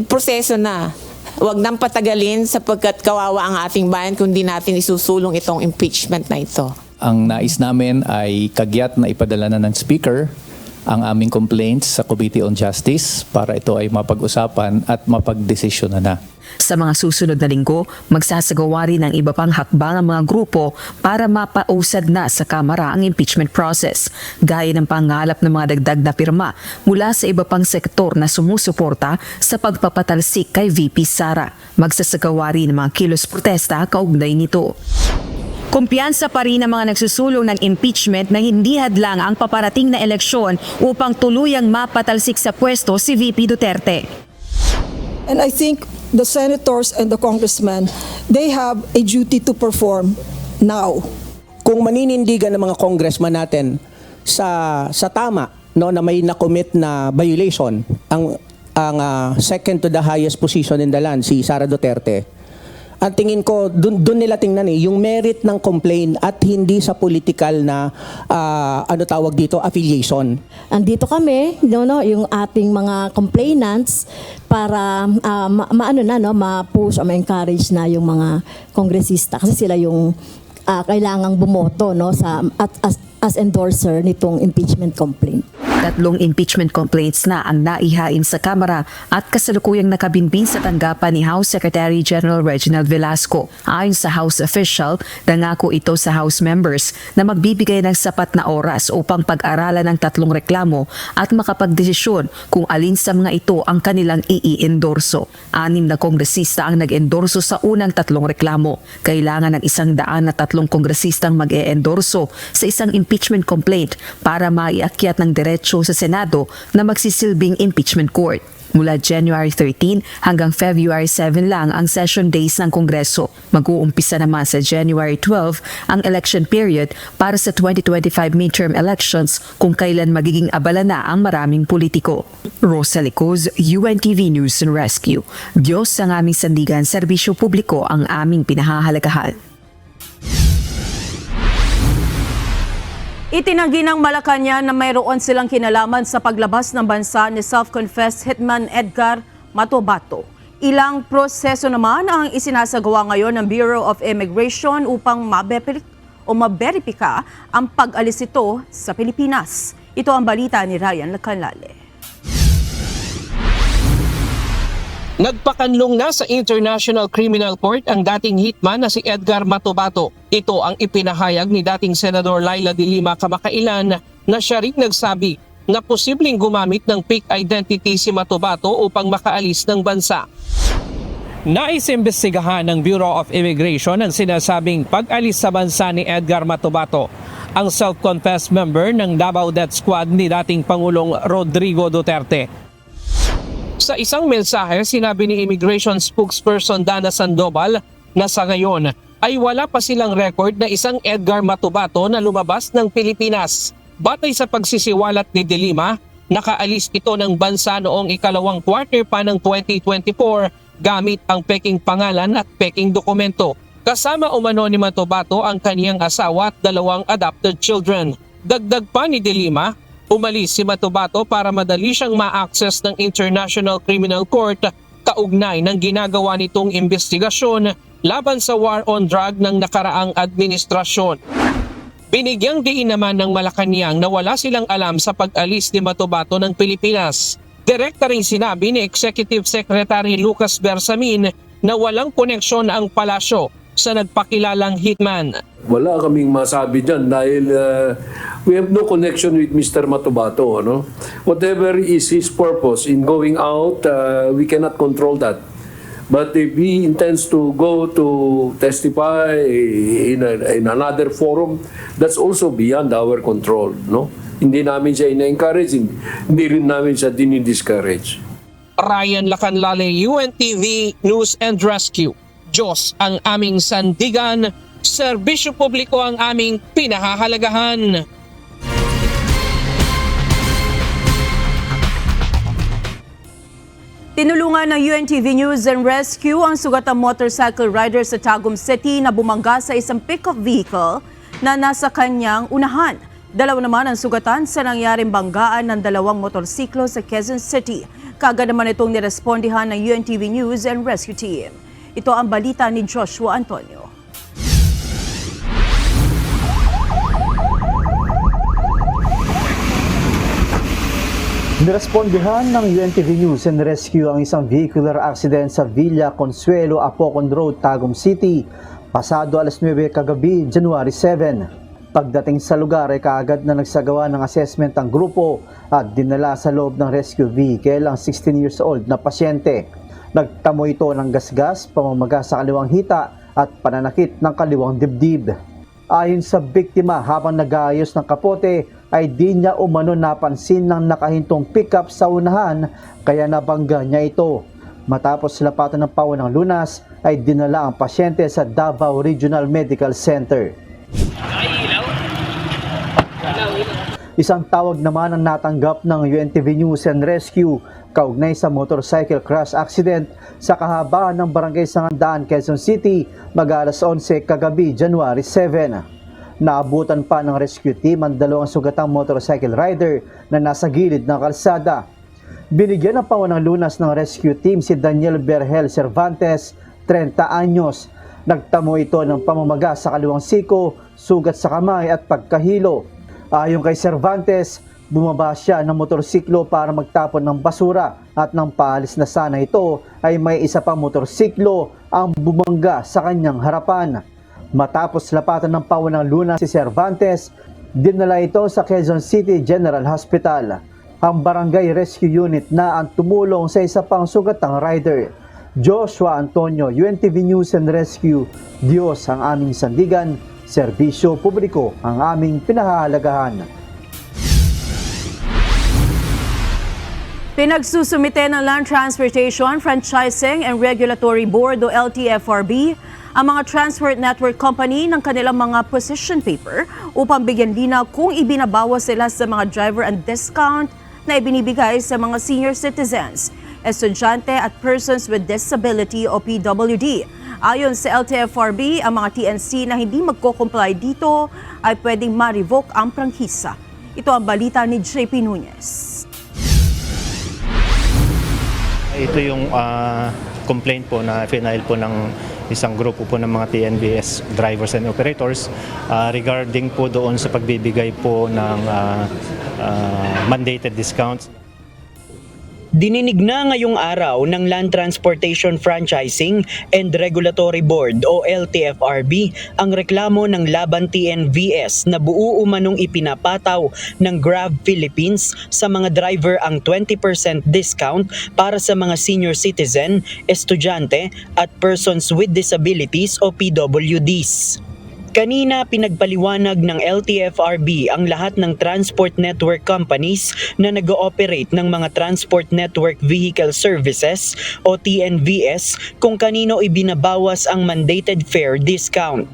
proseso na. Huwag nang patagalin sapagkat kawawa ang ating bayan kung di natin isusulong itong impeachment na ito. Ang nais namin ay kagyat na ipadala na ng Speaker ang aming complaints sa Committee on Justice para ito ay mapag-usapan at mapagdesisyon na. Sa mga susunod na linggo, magsasagawa rin ng iba pang hakbang ang mga grupo para mapausad na sa Kamara ang impeachment process, gaya ng pangalap ng mga dagdag na pirma mula sa iba pang sektor na sumusuporta sa pagpapatalsik kay VP Sara. Magsasagawa rin ng mga kilos protesta kaugnay nito. Kumpiyansa pa rin ang mga nagsusulong ng impeachment na hindi hadlang ang paparating na eleksyon upang tuluyang mapatalsik sa pwesto si VP Duterte. And I think the senators and the congressmen, they have a duty to perform now. Kung maninindigan ng mga congressman natin sa tama, no, na may na-commit na violation ang second to the highest position in the land, si Sara Duterte, ang tingin ko, dun nila tingnan yung merit ng complaint at hindi sa political na, affiliation. Andito kami, yung ating mga complainants para ma-push o ma-encourage na yung mga kongresista kasi sila yung kailangang bumoto as endorser nitong impeachment complaint. 3 impeachment complaints na ang naihain sa Kamara at kasalukuyang nakabinbin sa tanggapan ni House Secretary General Reginald Velasco. Ayon sa House official, nangako ito sa House members na magbibigay ng sapat na oras upang pag-aralan ng 3 reklamo at makapagdesisyon kung alin sa mga ito ang kanilang i-endorso. 6 na kongresista ang nag-endorso sa unang 3 reklamo. Kailangan ng 103 kongresistang mag-e-endorso sa isang impeachment complaint para maiakyat ng diretsyo sa Senado na magsisilbing impeachment court. Mula January 13 hanggang February 7 lang ang session days ng Kongreso. Mag-uumpisa naman sa January 12 ang election period para sa 2025 midterm elections kung kailan magiging abala na ang maraming politiko. Rosalie Coz, UNTV News and Rescue. Diyos ang aming sandigan, serbisyo publiko ang aming pinahahalagahan. Itinanggi ng Malacanang na mayroon silang kinalaman sa paglabas ng bansa ni self-confessed hitman Edgar Matobato. Ilang proseso naman ang isinasagawa ngayon ng Bureau of Immigration upang maberipika ang pag-alis ito sa Pilipinas. Ito ang balita ni Ryan Lacanlale. Nagpakanlong na sa International Criminal Court ang dating hitman na si Edgar Matobato. Ito ang ipinahayag ni dating Senador Laila de Lima kamakailan na siya rin nagsabi na posibleng gumamit ng fake identity si Matobato upang makaalis ng bansa. Naisimbestigahan ng Bureau of Immigration ang sinasabing pag-alis sa bansa ni Edgar Matobato, ang self-confessed member ng Davao Death Squad ni dating Pangulong Rodrigo Duterte. Sa isang mensahe, sinabi ni Immigration spokesperson Dana Sandoval na sa ngayon ay wala pa silang record na isang Edgar Matobato na lumabas ng Pilipinas. Batay sa pagsisiwalat ni De Lima, nakaalis ito ng bansa noong ikalawang quarter pa ng 2024 gamit ang peking pangalan at peking dokumento. Kasama umano ni Matobato ang kaniyang asawa at 2 adopted children. Dagdag pa ni De Lima, umalis si Matobato para madali siyang ma-access ng International Criminal Court kaugnay ng ginagawa nitong investigasyon laban sa war on drug ng nakaraang administrasyon. Binigyang diin naman ng Malacanang na wala silang alam sa pag-alis ni Matobato ng Pilipinas. Direkta ring sinabi ni Executive Secretary Lucas Bersamin na walang koneksyon ang palasyo sa nagpakilalang hitman. Wala kaming masabi dyan dahil we have no connection with Mr. Matobato. No? Whatever is his purpose in going out, we cannot control that. But if he intends to go to testify in another forum, that's also beyond our control. No? Hindi namin siya ina-encourage, hindi rin namin siya dinidiscourage. Ryan Lacanlale, UNTV News and Rescue. Diyos ang aming sandigan, serbisyo publiko ang aming pinahahalagahan. Tinulungan ng UNTV News and Rescue ang sugatang motorcycle rider sa Tagum City na bumangga sa isang pickup vehicle na nasa kanyang unahan. 2 naman ang sugatan sa nangyaring banggaan ng 2 motorsiklo sa Quezon City. Kaagad naman itong nirespondihan ng UNTV News and Rescue Team. Ito ang balita ni Joshua Antonio. Nirespondihan ng UNTV News and Rescue ang isang vehicular accident sa Villa Consuelo, Apocon Road, Tagum City, pasado alas 9 kagabi, January 7. Pagdating sa lugar ay kaagad na nagsagawa ng assessment ang grupo at dinala sa loob ng rescue vehicle ang 16 years old na pasyente. Nagtamo ito ng gasgas, pamamaga sa kaliwang hita at pananakit ng kaliwang dibdib. Ayon sa biktima, habang nag-aayos ng kapote ay di niya umano napansin ng nakahintong pickup sa unahan kaya nabangga niya ito. Matapos lapatan ng pawon ng lunas ay dinala ang pasyente sa Davao Regional Medical Center. Isang tawag naman ang natanggap ng UNTV News and Rescue kaugnay sa motorcycle crash accident sa kahabaan ng Barangay Sangandaan, Quezon City, mag-alas 11 kagabi, January 7. Naabutan pa ng rescue team ang dalawang sugatang motorcycle rider na nasa gilid ng kalsada. Binigyan ng pawon ng lunas ng rescue team si Daniel Berhel Cervantes, 30 anyos. Nagtamo ito ng pamamaga sa kaliwang siko, sugat sa kamay at pagkahilo. Ayon kay Cervantes, bumaba siya ng motorsiklo para magtapon ng basura at nang paalis na sana ito ay may isa pang motorsiklo ang bumangga sa kanyang harapan. Matapos lapatan ng pawon ng lunas si Cervantes, dinala ito sa Quezon City General Hospital. Ang Barangay Rescue Unit na ang tumulong sa isa pang sugatang rider. Joshua Antonio, UNTV News and Rescue. Diyos ang aming sandigan, serbisyo publiko ang aming pinahahalagahan. Pinagsusumite ng Land Transportation, Franchising and Regulatory Board o LTFRB ang mga transport network company ng kanilang mga position paper upang bigyan linaw kung ibinabawas sila sa mga driver and discount na ibinibigay sa mga senior citizens, estudyante at persons with disability o PWD. Ayon sa LTFRB, ang mga TNC na hindi magko-comply dito ay pwedeng ma-revoke ang prangkisa. Ito ang balita ni JP Nunez. Ito yung complaint po na final po ng isang grupo po ng mga TNVS drivers and operators regarding po doon sa pagbibigay po ng mandated discounts. Dininig na ngayong araw ng Land Transportation Franchising and Regulatory Board o LTFRB ang reklamo ng laban TNVS na buo umanong ipinapataw ng Grab Philippines sa mga driver ang 20% discount para sa mga senior citizen, estudyante at persons with disabilities o PWDs. Kanina pinagpaliwanag ng LTFRB ang lahat ng transport network companies na nag-ooperate ng mga Transport Network Vehicle Services o TNVS kung kanino ibinabawas ang mandated fare discount.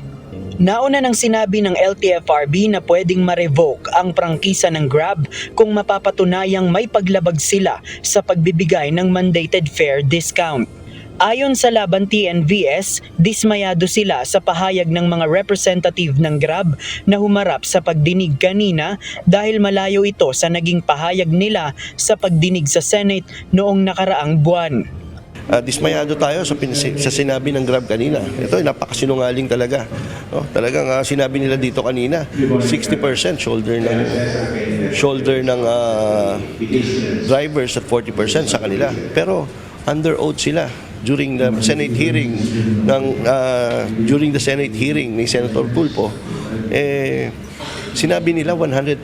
Nauna nang sinabi ng LTFRB na pwedeng ma-revoke ang prangkisa ng Grab kung mapapatunayang may paglabag sila sa pagbibigay ng mandated fare discount. Ayon sa laban TNVS, dismayado sila sa pahayag ng mga representative ng Grab na humarap sa pagdinig kanina dahil malayo ito sa naging pahayag nila sa pagdinig sa Senate noong nakaraang buwan. Dismayado tayo sa sinabi ng Grab kanina. Ito ay napakasinungaling talaga. No? Talagang sinabi nila dito kanina, 60% shoulder ng drivers at 40% sa kanila. Pero under oath sila. During the Senate hearing ni Senator Tulfo, sinabi nila 100%.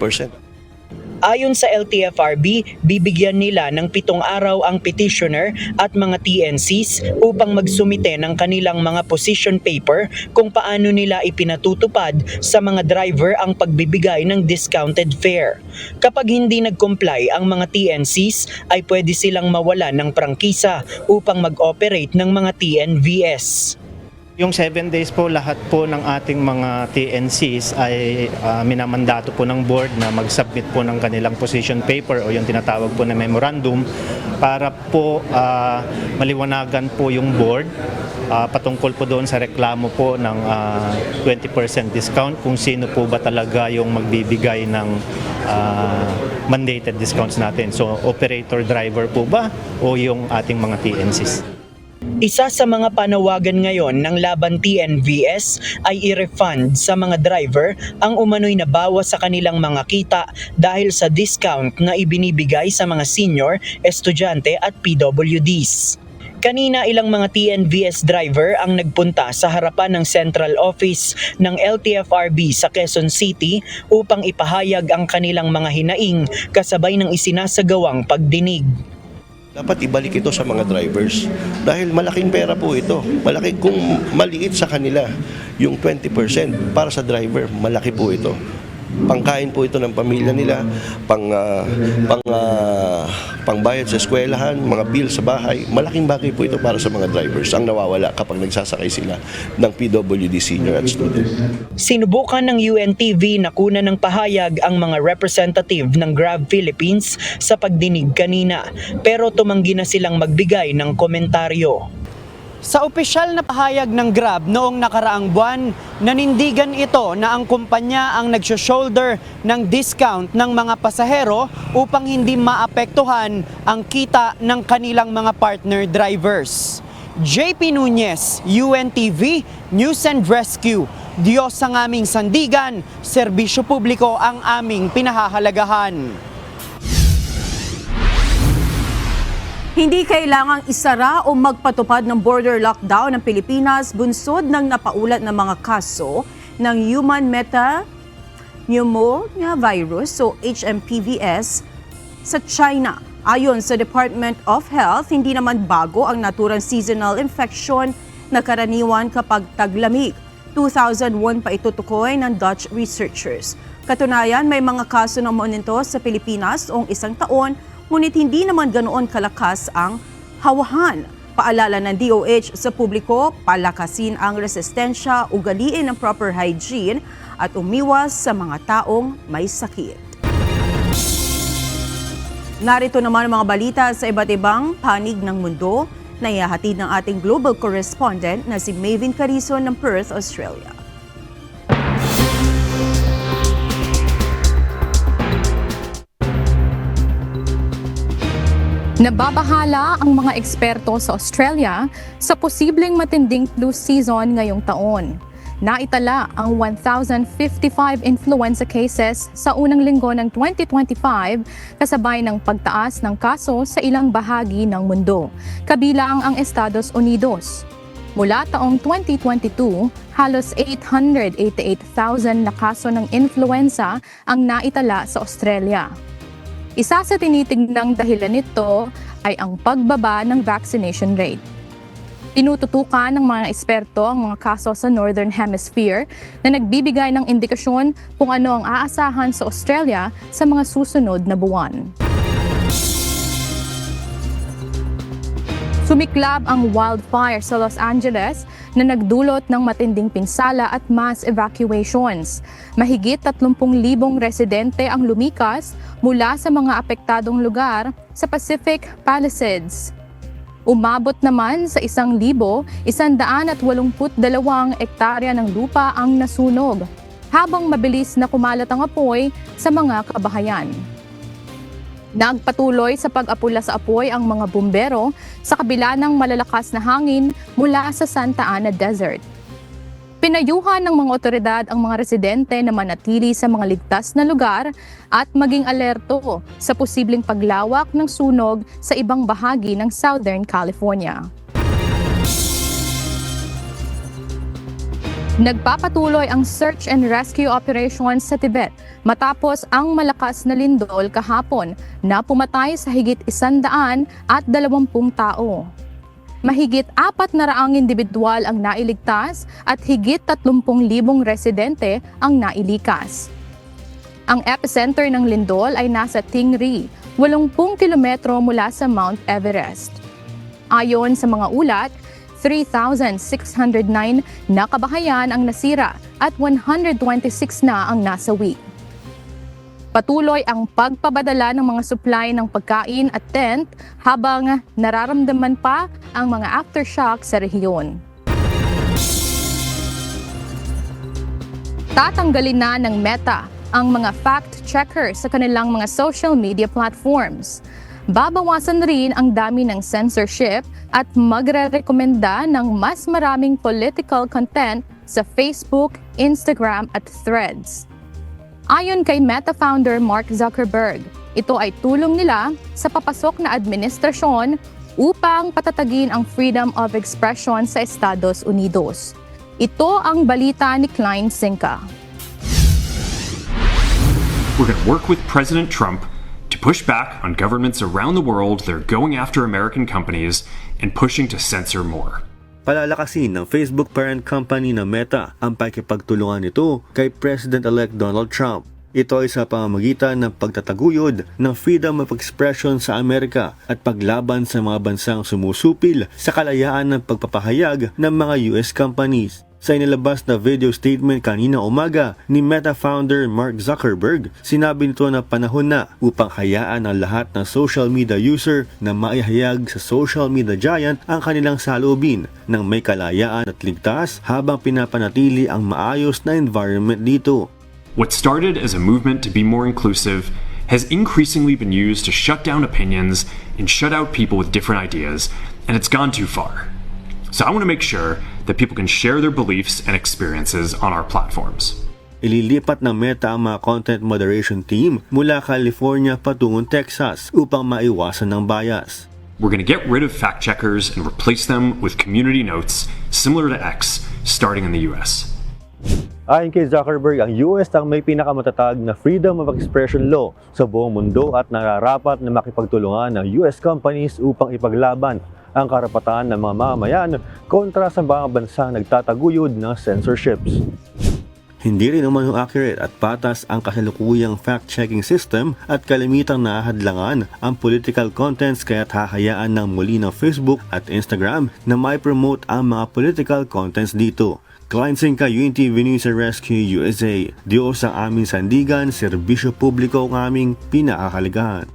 Ayon sa LTFRB, bibigyan nila ng 7 araw ang petitioner at mga TNCs upang magsumite ng kanilang mga position paper kung paano nila ipinatutupad sa mga driver ang pagbibigay ng discounted fare. Kapag hindi nag-comply ang mga TNCs, ay pwede silang mawalan ng prangkisa upang mag-operate ng mga TNVS. Yung 7 days po, lahat po ng ating mga TNCs ay minamandato po ng board na mag-submit po ng kanilang position paper o yung tinatawag po na memorandum para po maliwanagan po yung board patungkol po doon sa reklamo po ng 20% discount kung sino po ba talaga yung magbibigay ng mandated discounts natin. So operator driver po ba o yung ating mga TNCs? Isa sa mga panawagan ngayon ng laban TNVS ay i-refund sa mga driver ang umano'y nabawas sa kanilang mga kita dahil sa discount na ibinibigay sa mga senior, estudyante at PWDs. Kanina ilang mga TNVS driver ang nagpunta sa harapan ng Central Office ng LTFRB sa Quezon City upang ipahayag ang kanilang mga hinaing kasabay ng isinasagawang pagdinig. Dapat ibalik ito sa mga drivers dahil malaking pera po ito. Malaki kung maliit sa kanila yung 20% para sa driver, malaki po ito. Pangkain po ito ng pamilya nila, pangbayad sa eskwelahan, mga bill sa bahay. Malaking bagay po ito para sa mga drivers ang nawawala kapag nagsasakay sila ng PWD senior at student. Sinubukan ng UNTV na kunan ng pahayag ang mga representative ng Grab Philippines sa pagdinig kanina, pero tumanggi na silang magbigay ng komentaryo. Sa opisyal na pahayag ng Grab noong nakaraang buwan, nanindigan ito na ang kumpanya ang nagsho-shoulder ng discount ng mga pasahero upang hindi maapektuhan ang kita ng kanilang mga partner drivers. JP Nunez, UNTV, News and Rescue. Diyos ang aming sandigan, serbisyo publiko ang aming pinahahalagahan. Hindi kailangang isara o magpatupad ng border lockdown ng Pilipinas bunsod ng napaulat na mga kaso ng human metapneumonia virus o HMPVS sa China. Ayon sa Department of Health, hindi naman bago ang naturang seasonal infection na karaniwan kapag taglamig. 2001 pa itutukoy ng Dutch researchers. Katunayan, may mga kaso ng nito sa Pilipinas noong isang taon, ngunit hindi naman ganoon kalakas ang hawahan. Paalala ng DOH sa publiko, palakasin ang resistensya, ugaliin ang proper hygiene at umiwas sa mga taong may sakit. Narito naman ang mga balita sa iba't ibang panig ng mundo na ihahatid ng ating global correspondent na si Maven Carison ng Perth, Australia. Nababahala ang mga eksperto sa Australia sa posibleng matinding flu season ngayong taon. Naitala ang 1,055 influenza cases sa unang linggo ng 2025 kasabay ng pagtaas ng kaso sa ilang bahagi ng mundo, kabilang ang Estados Unidos. Mula taong 2022, halos 888,000 na kaso ng influenza ang naitala sa Australia. Isa sa tinitignang dahilan nito ay ang pagbaba ng vaccination rate. Tinututukan ng mga eksperto ang mga kaso sa Northern Hemisphere na nagbibigay ng indikasyon kung ano ang aasahan sa Australia sa mga susunod na buwan. Sumiklab ang wildfire sa Los Angeles na nagdulot ng matinding pinsala at mass evacuations. Mahigit 30,000 residente ang lumikas mula sa mga apektadong lugar sa Pacific Palisades. Umabot naman sa 1,182 ektarya ng lupa ang nasunog, habang mabilis na kumalat ang apoy sa mga kabahayan. Nagpatuloy sa pag-apula sa apoy ang mga bumbero sa kabila ng malalakas na hangin mula sa Santa Ana Desert. Pinayuhan ng mga otoridad ang mga residente na manatili sa mga ligtas na lugar at maging alerto sa posibleng paglawak ng sunog sa ibang bahagi ng Southern California. Nagpapatuloy ang search and rescue operations sa Tibet matapos ang malakas na lindol kahapon na pumatay sa higit 120 tao. Mahigit 400 individual ang nailigtas at higit 30,000 residente ang nailikas. Ang epicenter ng lindol ay nasa Tingri, 80 kilometro mula sa Mount Everest. Ayon sa mga ulat, 3,609 na kabahayan ang nasira at 126 na ang nasawi. Patuloy ang pagpabadala ng mga supply ng pagkain at tent habang nararamdaman pa ang mga aftershock sa rehiyon. Tatanggalin na ng Meta ang mga fact-checker sa kanilang mga social media platforms. Babawasan rin ang dami ng censorship at magre-rekomenda ng mas maraming political content sa Facebook, Instagram at Threads. Ayon kay Meta founder Mark Zuckerberg, ito ay tulong nila sa papasok na administrasyon upang patatagin ang freedom of expression sa Estados Unidos. Ito ang balita ni Klein Sinka. We're going to work with President Trump to push back on governments around the world that are going after American companies and pushing to censor more. Palalakasin ng Facebook parent company na Meta ang pakikipagtulungan nito kay President-elect Donald Trump. Ito ay sa pamamagitan ng pagtataguyod ng freedom of expression sa Amerika at paglaban sa mga bansang sumusupil sa kalayaan ng pagpapahayag ng mga US companies. Sa inilabas na video statement kanina umaga ni Meta founder Mark Zuckerberg, sinabi nito na panahon na upang hayaan ang lahat ng social media user na maihayag sa social media giant ang kanilang saloobin ng may kalayaan at ligtas habang pinapanatili ang maayos na environment dito. What started as a movement to be more inclusive has increasingly been used to shut down opinions and shut out people with different ideas, and it's gone too far. So I want to make sure that people can share their beliefs and experiences on our platforms. Ililipat ng Meta ang mga content moderation team mula California patungong Texas upang maiwasan ng bias. We're going to get rid of fact checkers and replace them with community notes similar to X, starting in the US. Ayon kay Zuckerberg, ang US ang may pinakamatatag na freedom of expression law sa buong mundo at nararapat na makipagtulungan ng US companies upang ipaglaban ang karapatan ng mga mamamayan kontra sa mga bansang nagtataguyod ng censorships. Hindi rin naman accurate at patas ang kasalukuyang fact-checking system at kalimitang nahahadlangan ang political contents kaya't hahayaan ng muli ng Facebook at Instagram na may promote ang mga political contents dito. Klein Sinka, UNTV News and Rescue, USA. Diyos ang aming sandigan, serbisyo publiko ang aming pinakakaligahan.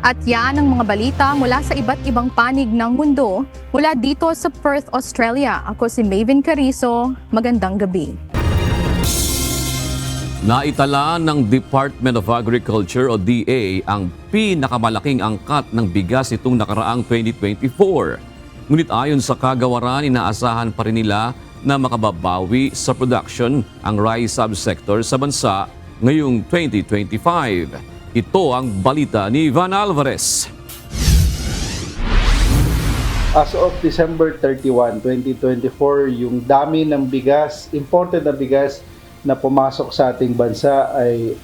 At yan ang mga balita mula sa iba't ibang panig ng mundo mula dito sa Perth, Australia. Ako si Maven Carizo. Magandang gabi. Naitala ng Department of Agriculture o DA ang pinakamalaking angkat ng bigas itong nakaraang 2024. Ngunit ayon sa kagawaran, inaasahan pa rin nila na makababawi sa production ang rice subsector sa bansa ngayong 2025. Ito ang balita ni Van Alvarez. As of December 31, 2024, yung dami ng bigas, imported na bigas na pumasok sa ating bansa ay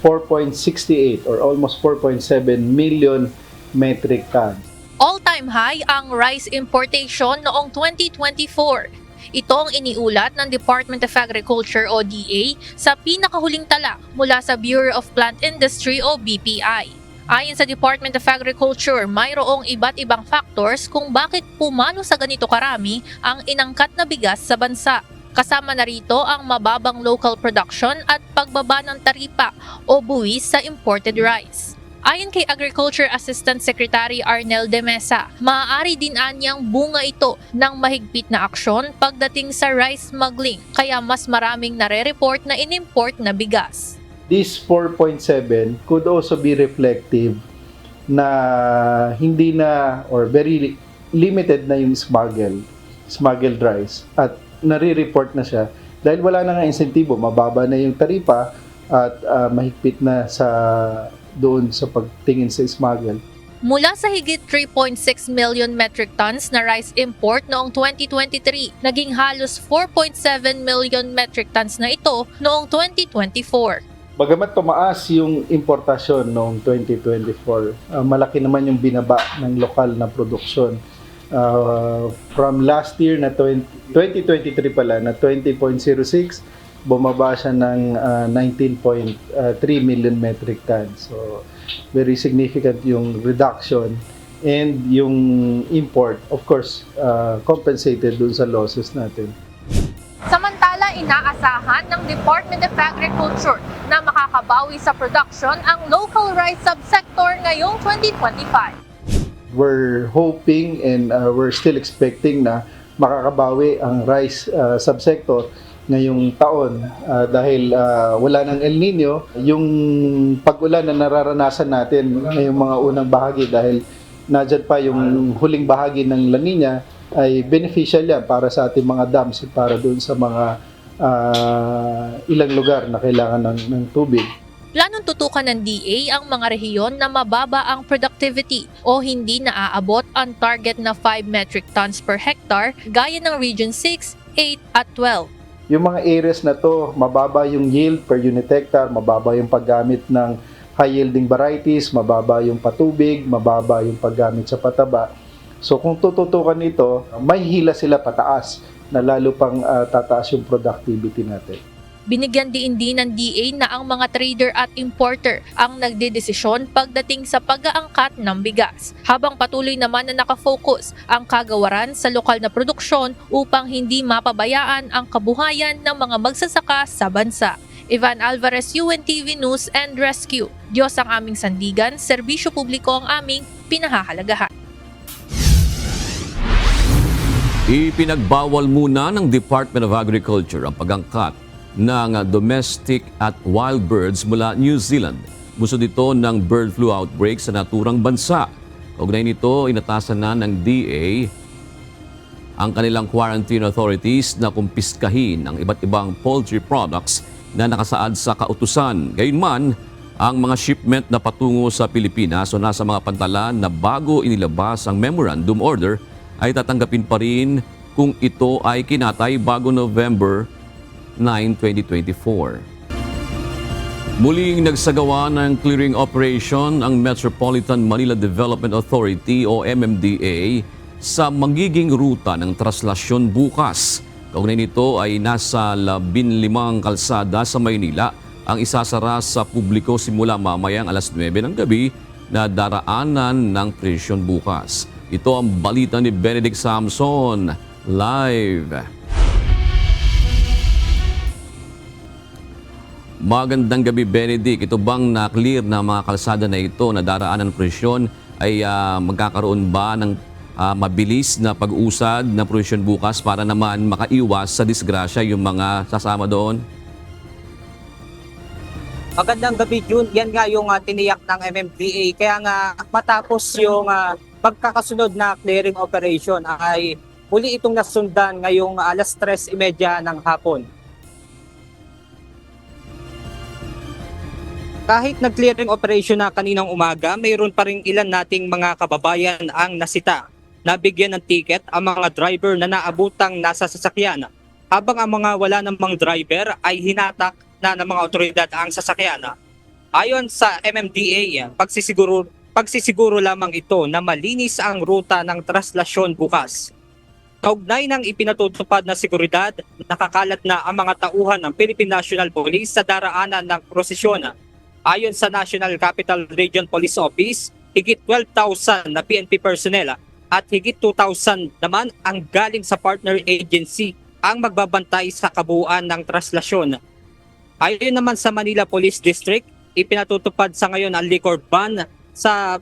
4.68 or almost 4.7 million metric tons. All-time high ang rice importation noong 2024. Ito ang iniulat ng Department of Agriculture o DA sa pinakahuling tala mula sa Bureau of Plant Industry o BPI. Ayon sa Department of Agriculture, mayroong iba't ibang factors kung bakit pumalo sa ganito karami ang inangkat na bigas sa bansa. Kasama na rito ang mababang local production at pagbaba ng taripa o buwis sa imported rice. Ayon kay Agriculture Assistant Secretary Arnel de Mesa, maaari din anyang bunga ito ng mahigpit na aksyon pagdating sa rice smuggling, kaya mas maraming nare-report na inimport na bigas. This 4.7 could also be reflective na hindi na or very limited na yung smuggled rice at nare-report na siya dahil wala na nga insentibo, mababa na yung taripa at mahigpit na doon sa pagtingin sa smuggle. Mula sa higit 3.6 million metric tons na rice import noong 2023, naging halos 4.7 million metric tons na ito noong 2024. Bagamat tumaas yung importasyon noong 2024, malaki naman yung binaba ng lokal na produksyon. From last year na 2023 pala na 20.06, bumaba siya ng 19.3 million metric tons. So, very significant yung reduction and yung import, of course, compensated dun sa losses natin. Samantala, inaasahan ng Department of Agriculture na makakabawi sa production ang local rice subsector ngayong 2025. We're hoping and we're still expecting na makakabawi ang rice subsector ngayong taon dahil wala ng El Nino, yung pag-ulan na nararanasan natin ngayong mga unang bahagi dahil nadyan pa yung huling bahagi ng La Nina ay beneficial yan para sa ating mga dams, para doon sa mga ilang lugar na kailangan ng tubig. Planong tutukan ng DA ang mga rehiyon na mababa ang productivity o hindi naaabot ang target na 5 metric tons per hectare gaya ng Region 6, 8 at 12. Yung mga areas na to, mababa yung yield per unit hectare, mababa yung paggamit ng high-yielding varieties, mababa yung patubig, mababa yung paggamit sa pataba. So kung tututukan nito, may hila sila pataas na lalo pang tataas yung productivity natin. Binigyan din ng DA na ang mga trader at importer ang nagdedesisyon pagdating sa pag-aangkat ng bigas, habang patuloy naman na nakafocus ang kagawaran sa lokal na produksyon upang hindi mapabayaan ang kabuhayan ng mga magsasaka sa bansa. Ivan Alvarez, UNTV News and Rescue. Diyos ang aming sandigan, serbisyo publiko ang aming pinahahalagahan. Ipinagbawal muna ng Department of Agriculture ang pag-angkat ng domestic at wild birds mula New Zealand. Busod ito ng bird flu outbreak sa naturang bansa. Kaugnay nito, inatasan na ng DA ang kanilang quarantine authorities na kumpiskahin ang iba't ibang poultry products na nakasaad sa kautusan. Gayunman, ang mga shipment na patungo sa Pilipinas o nasa mga pantalan na bago inilabas ang memorandum order ay tatanggapin pa rin kung ito ay kinatay bago November 9, 2024. Muling nagsagawa ng clearing operation ang Metropolitan Manila Development Authority o MMDA sa magiging ruta ng traslasyon bukas. Kaugnay nito ay nasa 15 kalsada sa Maynila ang isasara sa publiko simula mamayang alas 9 ng gabi na daraanan ng presyon bukas. Ito ang balita ni Benedict Samson, live. Magandang gabi, Benedict. Ito bang na-clear na mga kalsada na ito na daraanan ng presyon ay magkakaroon ba ng mabilis na pag-usad na presyon bukas para naman makaiwas sa disgrasya yung mga sasama doon? Magandang gabi, June. Yan nga yung tiniyak ng MMDA. Kaya nga matapos yung pagkakasunod na clearing operation ay muli itong nasundan ngayong alas 3:30 ng hapon. Kahit nag-clearing operation na kaninang umaga, mayroon pa rin ilan nating mga kababayan ang nasita. Nabigyan ng ticket ang mga driver na naabutang nasa sasakyan, habang ang mga wala namang driver ay hinatak na ng mga otoridad ang sasakyan. Ayon sa MMDA, pagsisiguro lamang ito na malinis ang ruta ng traslasyon bukas. Kaugnay ng ipinatutupad na seguridad, nakakalat na ang mga tauhan ng Philippine National Police sa daraanan ng prosesyon. Ayon sa National Capital Region Police Office, higit 12,000 na PNP personnel at higit 2,000 naman ang galing sa partner agency ang magbabantay sa kabuuan ng traslasyon. Ayon naman sa Manila Police District, ipinatutupad sa ngayon ang liquor ban sa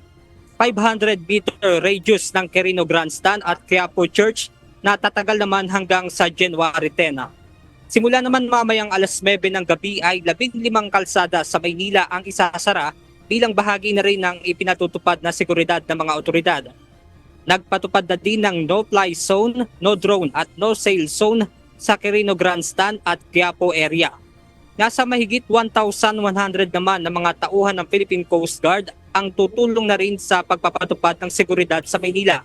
500-meter radius ng Quirino Grandstand at Quiapo Church na tatagal naman hanggang sa January 10. Simula naman mamayang alas 9 ng gabi ay 15 kalsada sa Maynila ang isasara bilang bahagi na rin ng ipinatutupad na seguridad ng mga otoridad. Nagpatupad na din ng no-fly zone, no drone at no sail zone sa Quirino Grandstand at Quiapo area. Nasa mahigit 1,100 naman ng mga tauhan ng Philippine Coast Guard ang tutulong na rin sa pagpapatupad ng seguridad sa Maynila.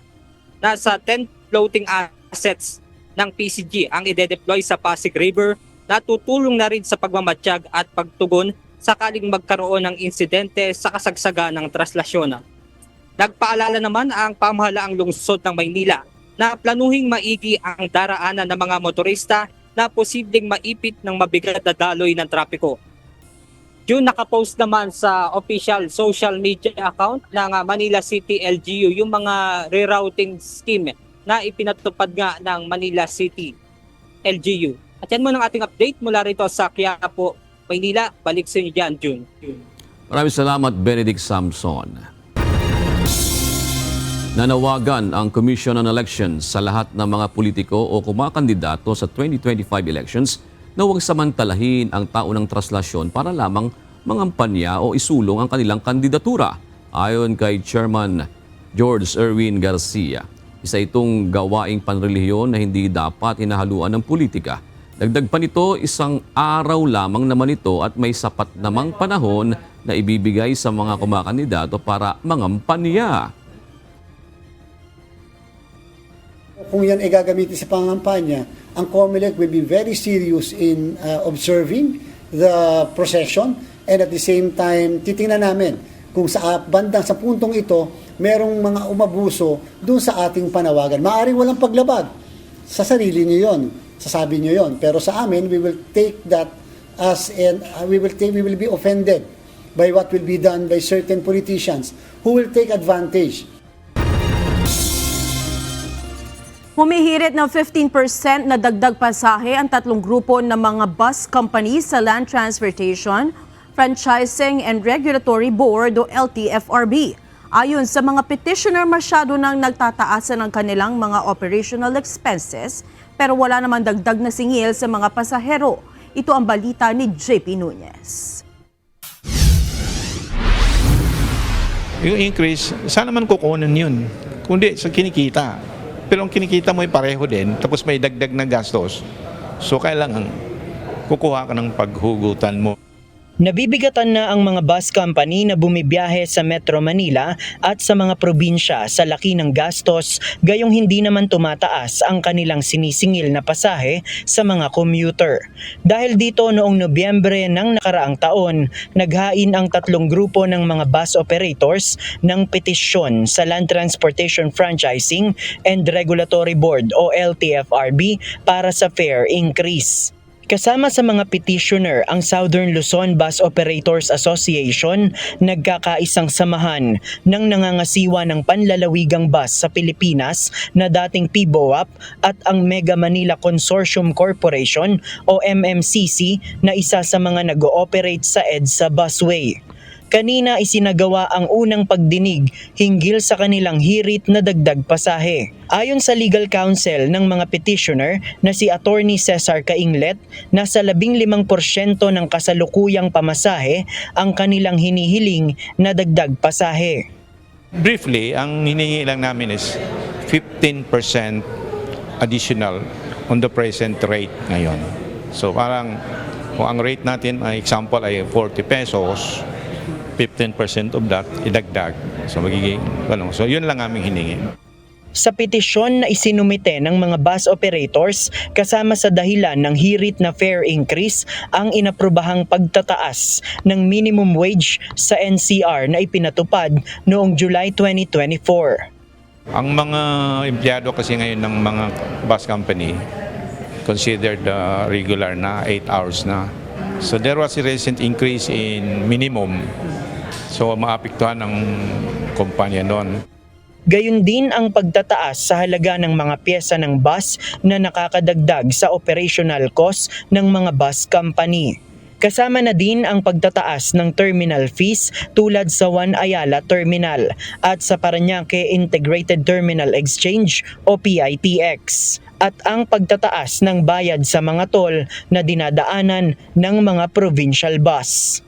Nasa 10 floating assets ng PCG ang ide-deploy sa Pasig River na tutulong na rin sa pagmamatsyag at pagtugon sakaling magkaroon ng insidente sa kasagsagan ng traslasyon. Nagpaalala naman ang pamahalaang lungsod ng Maynila na planuhing maigi ang daraanan ng mga motorista na posibleng maipit ng mabigat na daloy ng trapiko. June, nakapost naman sa official social media account ng Manila City LGU yung mga rerouting scheme na ipinatupad nga ng Manila City LGU. At yan mo ng ating update mula rito sa Quiapo, Maynila. Balik sa inyo dyan, June. Maraming salamat, Benedict Samson. Nanawagan ang Commission on Elections sa lahat ng mga politiko o kumakandidato sa 2025 elections na huwag samantalahin ang taunang traslasyon para lamang mangampanya o isulong ang kanilang kandidatura. Ayon kay Chairman George Erwin Garcia, isa itong gawaing panrelihiyon na hindi dapat hinahaluan ng politika. Dagdag pa nito, isang araw lamang naman ito at may sapat namang panahon na ibibigay sa mga kumakandidato para mangampanya. Kung yan ay gagamitin sa pangampanya, ang COMELEC will be very serious in observing the procession, and at the same time, titingnan namin kung sa bandang sa puntong ito, merong mga umabuso dun sa ating panawagan. Maaring walang paglabag. Sa sarili niyo yon, sasabi niyo yon. Pero sa amin, we will take that as we will be offended by what will be done by certain politicians who will take advantage. Humihirit ng 15% na dagdag pasahe ang tatlong grupo ng mga bus companies sa Land Transportation, Franchising and Regulatory Board o LTFRB. Ayon sa mga petitioner, masyado nang nagtataasan ng kanilang mga operational expenses pero wala namang dagdag na singil sa mga pasahero. Ito ang balita ni JP Nunez. Yung increase, saan naman kukunin yun? Kundi sa kinikita. Pero ang kinikita mo ay pareho din, tapos may dagdag na gastos. So kailangan kukuha ka ng paghugutan mo. Nabibigatan na ang mga bus company na bumibiyahe sa Metro Manila at sa mga probinsya sa laki ng gastos, gayong hindi naman tumataas ang kanilang sinisingil na pasahe sa mga commuter. Dahil dito noong Nobyembre ng nakaraang taon, naghain ang tatlong grupo ng mga bus operators ng petisyon sa Land Transportation Franchising and Regulatory Board o LTFRB para sa fare increase. Kasama sa mga petitioner ang Southern Luzon Bus Operators Association, nagkakaisang samahan ng nangangasiwa ng panlalawigang bus sa Pilipinas na dating PBOAP at ang Mega Manila Consortium Corporation o MMCC na isa sa mga nag-ooperate sa EDSA Busway. Kanina isinagawa ang unang pagdinig hinggil sa kanilang hirit na dagdag pasahe. Ayon sa legal counsel ng mga petitioner na si Attorney Cesar Cainglet, nasa 15% ng kasalukuyang pamasahe ang kanilang hinihiling na dagdag pasahe. Briefly, ang hinihingi lang namin is 15% additional on the present rate ngayon. So parang kung ang rate natin, example ay 40 pesos, 15% of that idagdag. So magiging so yun lang aming hiningi. Sa petisyon na isinumite ng mga bus operators, kasama sa dahilan ng hirit na fare increase ang inaprobahang pagtataas ng minimum wage sa NCR na ipinatupad noong July 2024. Ang mga empleyado kasi ngayon ng mga bus company considered regular na 8 hours na. So there was a recent increase in minimum. So maapektuhan ng kumpanya noon. Gayun din ang pagtataas sa halaga ng mga pyesa ng bus na nakakadagdag sa operational cost ng mga bus company. Kasama na din ang pagtataas ng terminal fees tulad sa One Ayala Terminal at sa Parañaque Integrated Terminal Exchange o PITX. At ang pagtataas ng bayad sa mga toll na dinadaanan ng mga provincial bus.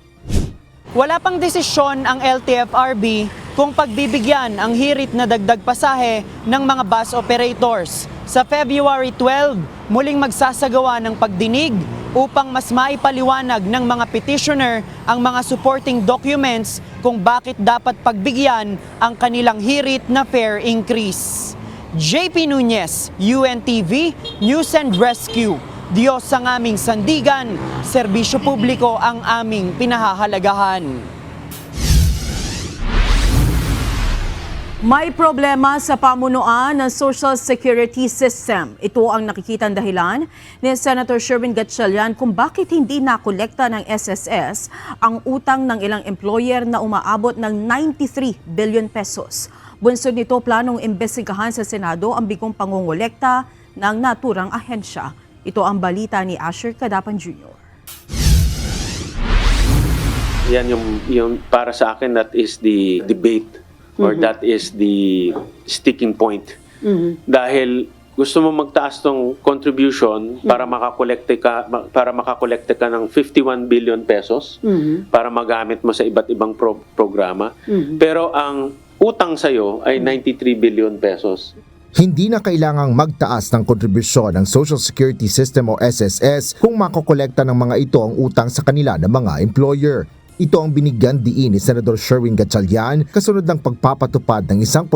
Wala pang desisyon ang LTFRB kung pagbibigyan ang hirit na dagdag pasahe ng mga bus operators. Sa February 12, muling magsasagawa ng pagdinig upang mas maipaliwanag ng mga petitioner ang mga supporting documents kung bakit dapat pagbigyan ang kanilang hirit na fare increase. JP Nunez, UNTV, News and Rescue. Diyos ang aming sandigan, serbisyo publiko ang aming pinahahalagahan. May problema sa pamunuan ng Social Security System. Ito ang nakikitang dahilan ni Senator Sherwin Gatchalian kung bakit hindi nakolekta ng SSS ang utang ng ilang employer na umaabot ng 93 billion pesos. Bunsod nito, planong imbestigahan sa Senado ang bigong pangungolekta ng naturang ahensya. Ito ang balita ni Asher Cadapan Jr. Yan yung para sa akin, that is the debate or that is the sticking point. Dahil gusto mo magtaas ng contribution para makakolekte ka ng 51 billion pesos para magamit mo sa iba't ibang programa. Pero ang utang sa'yo ay 93 billion pesos. Hindi na kailangang magtaas ng kontribusyon ng Social Security System o SSS kung makokolekta ng mga ito ang utang sa kanila ng mga employer. Ito ang binigyan diin ni Senador Sherwin Gatchalian kasunod ng pagpapatupad ng 1%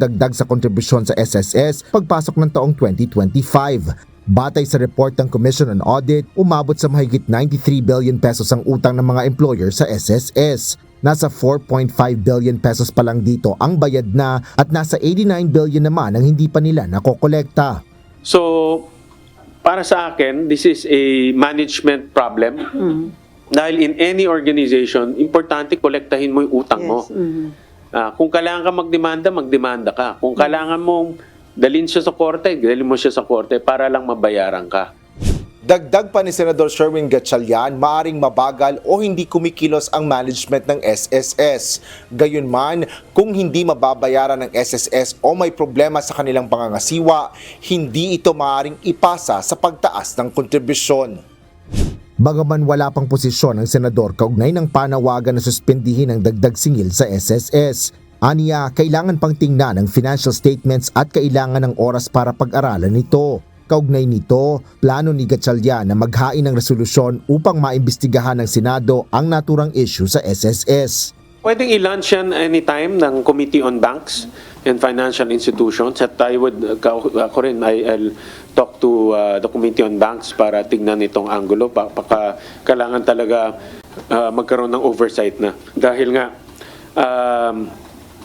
dagdag sa kontribusyon sa SSS pagpasok ng taong 2025. Batay sa report ng Commission on Audit, umabot sa mahigit 93 billion pesos ang utang ng mga employer sa SSS. Nasa 4.5 billion pesos pa lang dito ang bayad na at nasa 89 billion naman ang hindi pa nila nakokolekta. So, para sa akin, this is a management problem. Dahil in any organization, importante kolektahin mo yung utang mo. Kung kailangan ka magdemanda ka. Kung kailangan mong dalhin siya sa korte, dalhin mo siya sa korte para lang mabayaran ka. Dagdag pa ni Senador Sherwin Gatchalian, maaring mabagal o hindi kumikilos ang management ng SSS. Gayunman, kung hindi mababayaran ng SSS o may problema sa kanilang pangangasiwa, hindi ito maaring ipasa sa pagtaas ng kontribusyon. Bagaman wala pang posisyon ng senador kaugnay ng panawagan na suspendihin ang dagdag singil sa SSS. Aniya, kailangan pang tingnan ang financial statements at kailangan ng oras para pag-aralan ito. Kaugnay nito, plano ni Gatchalian na maghain ng resolusyon upang maimbestigahan ng Senado ang naturang issue sa SSS. Pwedeng i-launch yan anytime ng Committee on Banks and Financial Institutions at I'll talk to the Committee on Banks para tignan itong angulo. Kailangan talaga magkaroon ng oversight na. Dahil nga,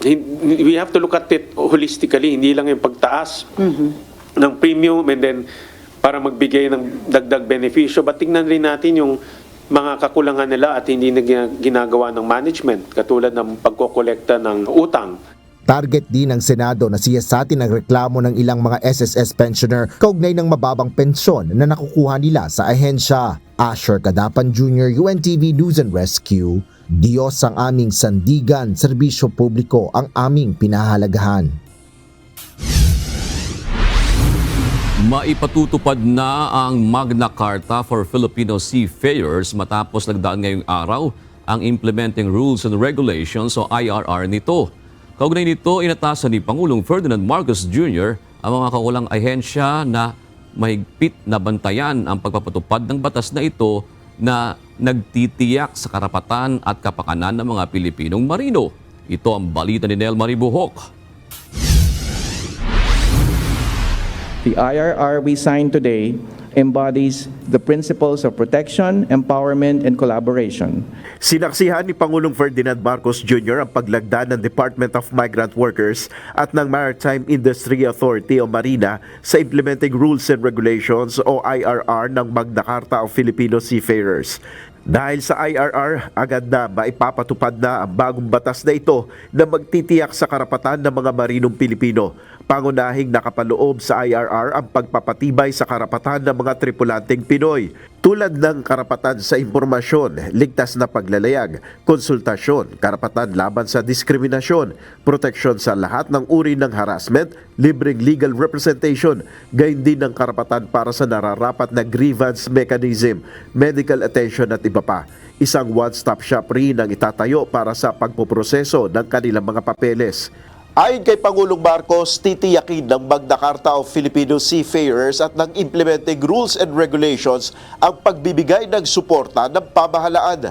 we have to look at it holistically, hindi lang yung pagtaas ng premium and then para magbigay ng dagdag benepisyo. But tignan rin natin yung mga kakulangan nila at hindi na ginagawa ng management, katulad ng pagkokolekta ng utang. Target din ng Senado na siyasatin ang reklamo ng ilang mga SSS pensioner kaugnay ng mababang pensyon na nakukuha nila sa ahensya. Asher Cadapan Jr., UNTV News and Rescue. Diyos ang aming sandigan, serbisyo publiko ang aming pinahalagahan. Maipatutupad na ang Magna Carta for Filipino Seafarers matapos nagdaan ngayong araw ang Implementing Rules and Regulations o IRR nito. Kaugnay nito, inatasan ni Pangulong Ferdinand Marcos Jr. ang mga kawalang ahensya na mahigpit na bantayan ang pagpapatupad ng batas na ito na nagtitiyak sa karapatan at kapakanan ng mga Pilipinong marino. Ito ang balita ni Nel Maribuhok. The IRR we signed today embodies the principles of protection, empowerment, and collaboration. Sinaksihan ni Pangulong Ferdinand Marcos Jr. ang paglagda ng Department of Migrant Workers at ng Maritime Industry Authority o Marina sa Implementing Rules and Regulations o IRR ng Magna Carta of Filipino Seafarers. Dahil sa IRR, agad na maipapatupad na ang bagong batas na ito na magtitiyak sa karapatan ng mga marinong Pilipino. Pangunahing nakapaloob sa IRR ang pagpapatibay sa karapatan ng mga tripulanteng Pinoy, tulad ng karapatan sa impormasyon, ligtas na paglalayag, konsultasyon, karapatan laban sa diskriminasyon, proteksyon sa lahat ng uri ng harassment, libreng legal representation, gayon din ng karapatan para sa nararapat na grievance mechanism, medical attention at iba pa. Isang one-stop shop rin ang itatayo para sa pagpoproseso ng kanilang mga papeles. Ayon kay Pangulong Marcos, titiyakin ng Magna Carta of Filipino Seafarers at ng Implementing Rules and Regulations ang pagbibigay ng suporta ng pamahalaan.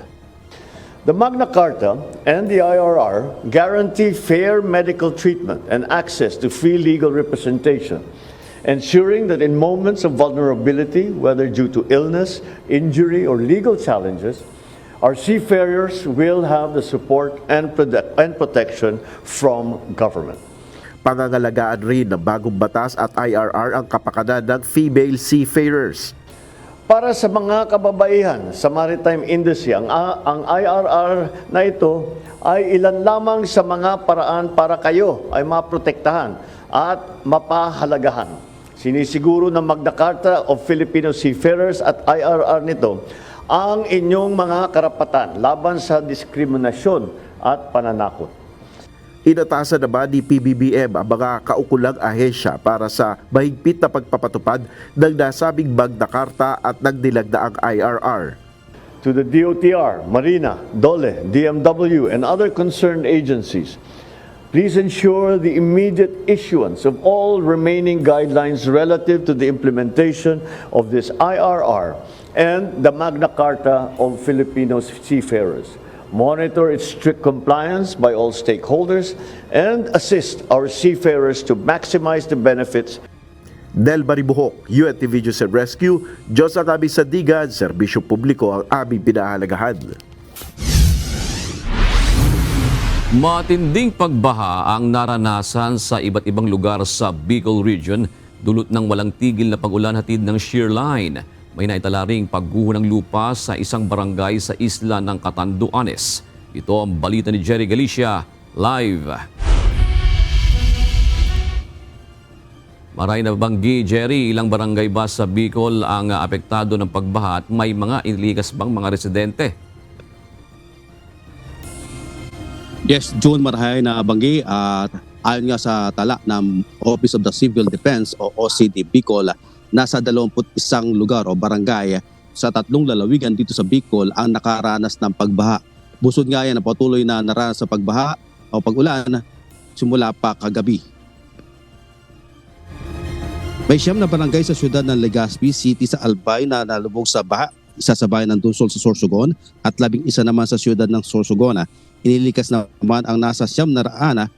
The Magna Carta and the IRR guarantee fair medical treatment and access to free legal representation, ensuring that in moments of vulnerability, whether due to illness, injury, or legal challenges, our seafarers will have the support and protection from government. Pangangalagaan rin ng bagong batas at IRR ang kapakanan ng female seafarers. Para sa mga kababaihan sa maritime industry, ang IRR na ito ay ilan lamang sa mga paraan para kayo ay maprotektahan at mapahalagahan. Sinisiguro ng Magna Carta of Filipino Seafarers at IRR nito ang inyong mga karapatan laban sa diskriminasyon at pananakot. Inatasan naman ni PBBM ang mga kaukulang ahensya para sa mahigpit na pagpapatupad ng nasabing Magna Carta at ng nilagdaang IRR. To the DOTR, Marina, DOLE, DMW, and other concerned agencies, please ensure the immediate issuance of all remaining guidelines relative to the implementation of this IRR and the Magna Carta of Filipino seafarers. Monitor its strict compliance by all stakeholders and assist our seafarers to maximize the benefits. Del Maribuhok, UNTV News and Rescue, Diyos ang aming sandigan, serbisyo publiko ang aming pinahalagahan. Matinding pagbaha ang naranasan sa iba't ibang lugar sa Bicol Region dulot ng walang tigil na pag-ulan hatid ng shear line. May naitala ring pagguho ng lupa sa isang barangay sa isla ng Catanduanes. Ito ang balita ni Jerry Galicia, live. Maray na banggi, Jerry, ilang barangay ba sa Bicol ang apektado ng pagbaha at may mga iligas bang mga residente? Yes, June, marahay na banggi at ayon nga sa tala ng Office of the Civil Defense o OCD Bicol, nasa 21 lugar o barangay sa 3 lalawigan dito sa Bicol ang nakaranas ng pagbaha. Busod nga yan na patuloy na naranas sa pagbaha o pag-ulan simula pa kagabi. May 9 na barangay sa siyudad ng Legazpi City sa Albay na nalubog sa baha. Isa sa bayan ng Dunsol sa Sorsogon at 11 naman sa siyudad ng Sorsogon. Inilikas naman ang nasa 980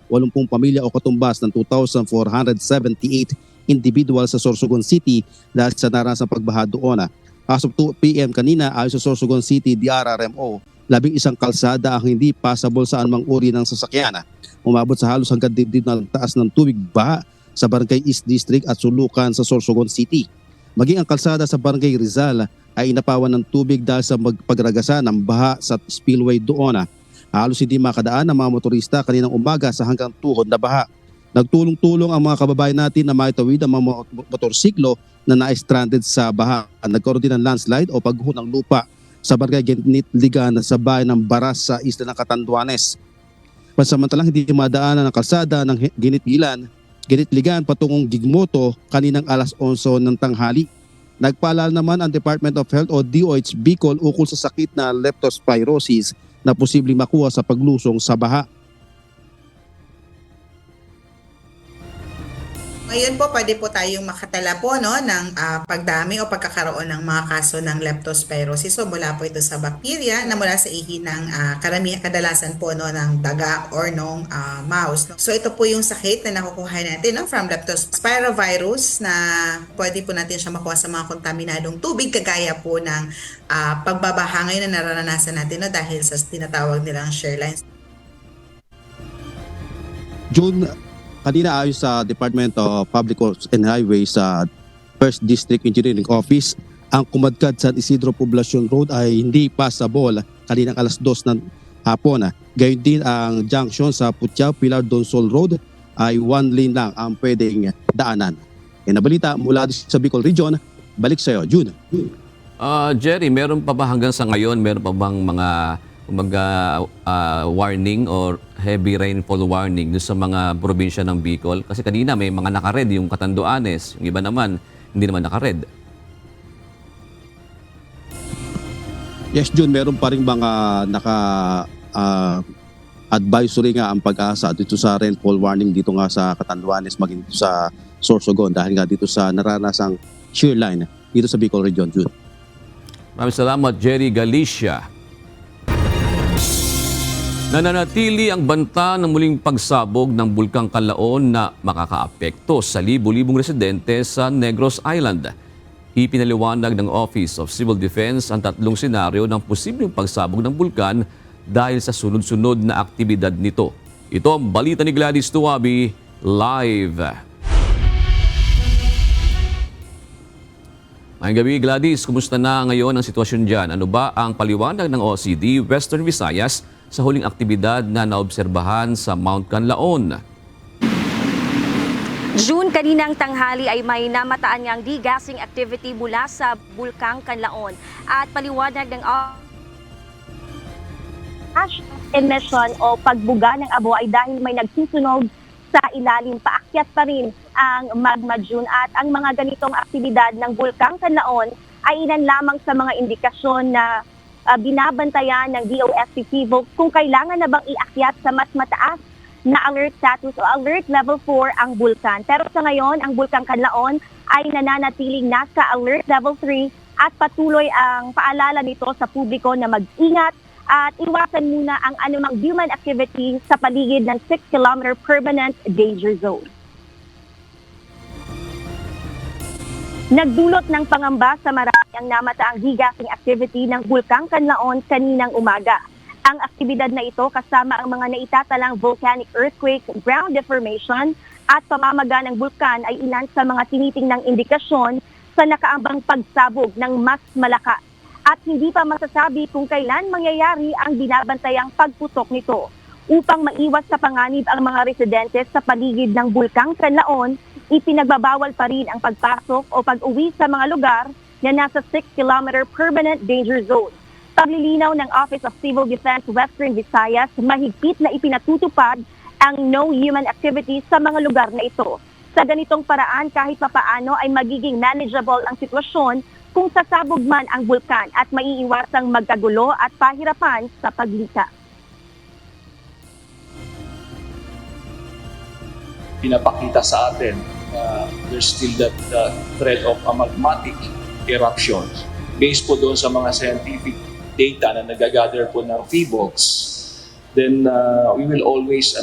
pamilya o katumbas ng 2,478 individual sa Sorsogon City dahil sa naranasang pagbaha doon. As of 2 p.m. kanina, ayon sa Sorsogon City DRRMO, 11 kalsada ang hindi passable sa anumang uri ng sasakyan. Umabot sa halos hanggang dibdib ng taas ng tubig baha sa Barangay East District at Sulukan sa Sorsogon City. Maging ang kalsada sa Barangay Rizal ay inapawan ng tubig dahil sa magpagragasa ng baha sa spillway doon. Halos hindi makadaan ang mga motorista kaninang umaga sa hanggang tuhod na baha. Nagtulong-tulong ang mga kababayan natin na maitawid ang mga motorsiklo na na-stranded sa baha. Nagkaroon din ng landslide o pagguho ng lupa sa Barangay Ginitligan sa bayan ng Baras sa isla ng Catanduanes. Pansamantalang hindi madaanan ang kalsada ng Ginitligan patungong Gigmoto kaninang alas 11 ng tanghali. Nagpaalala naman ang Department of Health o DOH Bicol ukol sa sakit na leptospirosis na posibleng makuha sa paglusong sa baha. Ngayon po, pwede po tayong makatala po ng pagdami o pagkakaroon ng mga kaso ng leptospirosis. So mula po ito sa bakterya na mula sa ihi ng kadalasan po ng daga or ng mouse. So ito po yung sakit na nakukuha natin from leptospirovirus na pwede po natin siya makuha sa mga kontaminadong tubig kagaya po ng pagbabaha ngayon na naranasan natin dahil sa tinatawag nilang shear lines. June, kanina ayon sa Department of Public Works and Highways sa 1st District Engineering Office, ang Kumadkad San Isidro Poblacion Road ay hindi passable kaninang alas 2 ng hapon. Gayon din ang junction sa Putiao Pilar Donsol Road ay 1 lane lang ang pwedeng daanan. Yan na balita mula sa Bicol Region. Balik sa iyo, June. Jerry, meron pa ba hanggang sa ngayon, meron pa bang mga warning or heavy rainfall warning sa mga probinsya ng Bicol? Kasi kanina may mga naka-red yung Catanduanes, yung iba naman hindi naman naka-red. Yes, June, meron pa rin mga advisory nga ang Pag-asa dito sa rainfall warning dito nga sa Catanduanes maging dito sa Sorsogon dahil nga dito sa naranasang shear line dito sa Bicol Region, June. Maraming salamat, Jerry Galicia. Nananatili ang banta ng muling pagsabog ng Bulkang Canlaon na makakaapekto sa libu-libong residente sa Negros Island. Ipinaliwanag ng Office of Civil Defense ang 3 senaryo ng posibleng pagsabog ng bulkan dahil sa sunod-sunod na aktibidad nito. Ito ang balita ni Gladys Tuwabi, live. Ngayong gabi, Gladys, kumusta na ngayon ang sitwasyon dyan? Ano ba ang paliwanag ng OCD Western Visayas sa huling aktibidad na naobserbahan sa Mount Canlaon? June, kaninang tanghali ay may namataan ngang degassing activity mula sa Bulkang Canlaon at paliwanag ng ash emission o pagbuga ng abo ay dahil may nagsusunog sa ilalim. Paakyat pa rin ang magma, June, at ang mga ganitong aktibidad ng Bulkang Kanlaon ay ilan lamang sa mga indikasyon na binabantayan ng DOST PHIVOLCS kung kailangan na bang iakyat sa mas mataas na alert status o alert level 4 ang bulkan. Pero sa ngayon, ang Bulkang Kanlaon ay nananatiling nasa alert level 3 at patuloy ang paalala nito sa publiko na mag-ingat at iwasan muna ang anumang human activity sa paligid ng 6-kilometer permanent danger zone. Nagdulot ng pangamba sa marami ang namataang degassing activity ng Bulkang Kanlaon kaninang umaga. Ang aktibidad na ito kasama ang mga naitatalang volcanic earthquake, ground deformation at pamamaga ng bulkan ay ilan sa mga tinitingnang indikasyon sa nakaambang pagsabog ng mas malakas. At hindi pa masasabi kung kailan mangyayari ang binabantayang pagputok nito. Upang maiwas sa panganib ang mga residente sa paligid ng Bulkang Kanlaon, ipinagbabawal pa rin ang pagpasok o pag-uwi sa mga lugar na nasa 6-kilometer permanent danger zone. Paglilinaw ng Office of Civil Defense Western Visayas, mahigpit na ipinatutupad ang no human activity sa mga lugar na ito. Sa ganitong paraan, kahit papaano ay magiging manageable ang sitwasyon kung sasabog man ang bulkan at maiiwasang magkagulo at pahirapan sa paglika. Pinapakita sa atin na there's still that threat of a magmatic eruptions. Based po doon sa mga scientific data na nagagather po ng PHIVOLCS, then we will always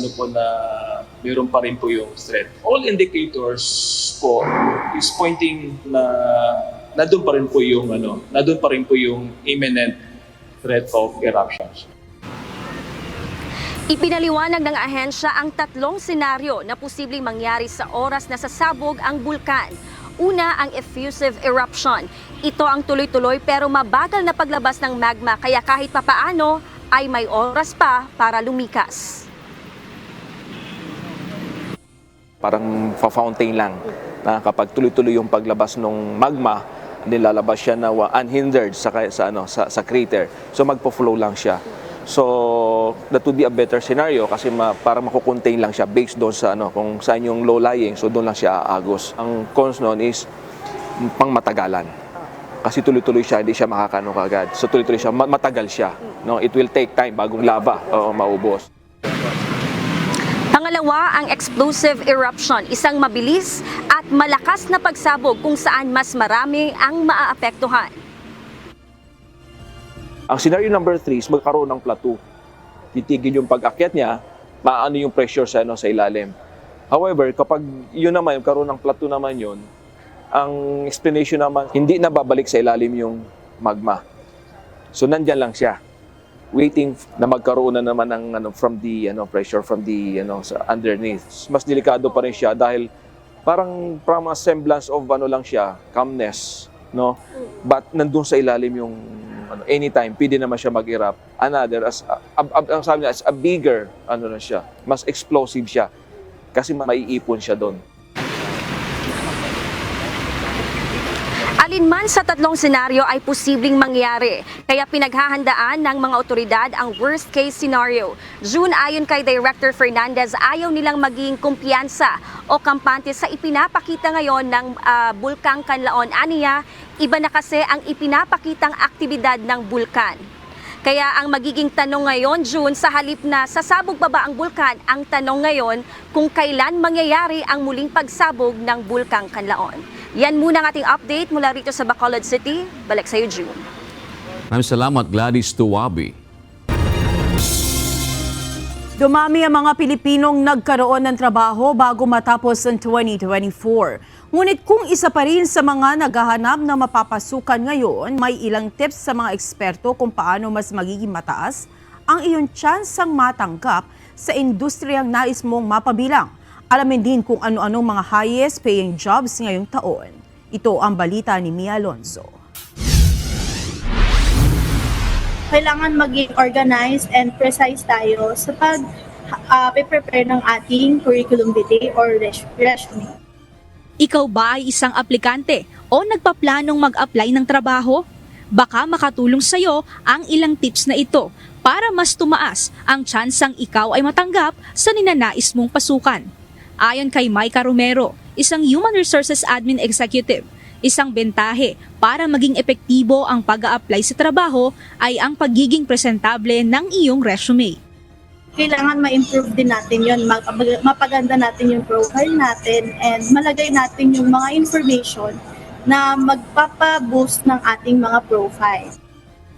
meron pa rin po yung threat. All indicators po is pointing na doon pa rin po yung imminent threat of eruptions. Ipinaliwanag ng ahensya ang 3 senaryo na posibleng mangyari sa oras na sasabog ang bulkan. Una, ang effusive eruption. Ito ang tuloy-tuloy pero mabagal na paglabas ng magma kaya kahit papaano ay may oras pa para lumikas. Parang fa-fountain lang na kapag tuloy-tuloy yung paglabas ng magma, nilalabas siya na unhindered sa crater. So magpo-flow lang siya. So that would be a better scenario kasi parang makukontain lang siya based doon sa kung saan yung low-lying, so doon lang siya aagos. Ang cons noon is pang matagalan. Kasi tuloy-tuloy siya, hindi siya makakano kagad. So tuloy-tuloy siya, matagal siya. No, it will take time bagong lava maubos. Pangalawa, ang explosive eruption, isang mabilis at malakas na pagsabog kung saan mas marami ang maaapektuhan. Ang scenario number 3 is magkaroon ng plateau. Titigil yung pag-akyat niya, maano yung pressure sa ilalim. However, kapag yun naman, karoon ng plateau naman yun, ang explanation naman, hindi na babalik sa ilalim yung magma. So nandyan lang siya, waiting na magkaroon na naman ng from the pressure from the sa underneath. Mas delikado pa rin siya dahil parang from a semblance of lang siya, calmness, no? But nandun sa ilalim yung anytime pwede naman siya mag-erupt. Another ang sabi niya, as a bigger na siya, mas explosive siya kasi maiipon siya doon. Alinman sa 3 senaryo ay posibleng mangyari, kaya pinaghahandaan ng mga otoridad ang worst case scenario. June, ayon kay Director Fernandez, ayaw nilang maging kumpiyansa o kampante sa ipinapakita ngayon ng Bulkang Kanlaon. Aniya, iba na kasi ang ipinapakitang aktibidad ng bulkan. Kaya ang magiging tanong ngayon, June, sa halip na sasabog pa ba ang bulkan, ang tanong ngayon kung kailan mangyayari ang muling pagsabog ng Bulkang Kanlaon. Yan muna ang ating update mula rito sa Bacolod City. Balik sa iyo, June. Maraming salamat, Gladys Tuwabi. Dumami ang mga Pilipinong nagkaroon ng trabaho bago matapos ang 2024. Ngunit kung isa pa rin sa mga naghahanap na mapapasukan ngayon, may ilang tips sa mga eksperto kung paano mas magiging mataas ang iyong tsansang matanggap sa industriyang nais mong mapabilang. Alamin din kung ano-anong mga highest paying jobs ngayong taon. Ito ang balita ni Mia Alonzo. Kailangan maging organized and precise tayo sa pag-prepare ng ating curriculum vitae or resume. Ikaw ba ay isang aplikante o nagpaplanong mag-apply ng trabaho? Baka makatulong sa iyo ang ilang tips na ito para mas tumaas ang tsansang ikaw ay matanggap sa ninanais mong pasukan. Ayon kay Micah Romero, isang Human Resources Admin Executive, isang bentahe para maging epektibo ang pag-a-apply sa trabaho ay ang pagiging presentable ng iyong resume. Kailangan ma-improve din natin yun, mapaganda natin yung profile natin, and malagay natin yung mga information na magpapa-boost ng ating mga profile.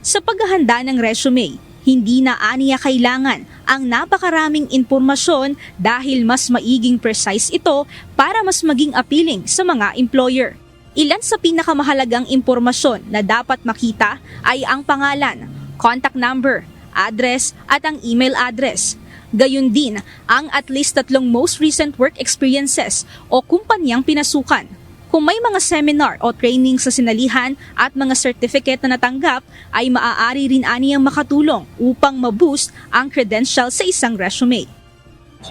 Sa paghahanda ng resume, hindi na aniya kailangan ang napakaraming impormasyon dahil mas maiging precise ito para mas maging appealing sa mga employer. Ilan sa pinakamahalagang impormasyon na dapat makita ay ang pangalan, contact number, address at ang email address. Gayun din ang at least 3 most recent work experiences o kumpanyang pinasukan. Kung may mga seminar o training sa sinalihan at mga certificate na natanggap, ay maaari rin aniyang makatulong upang ma-boost ang credential sa isang resume.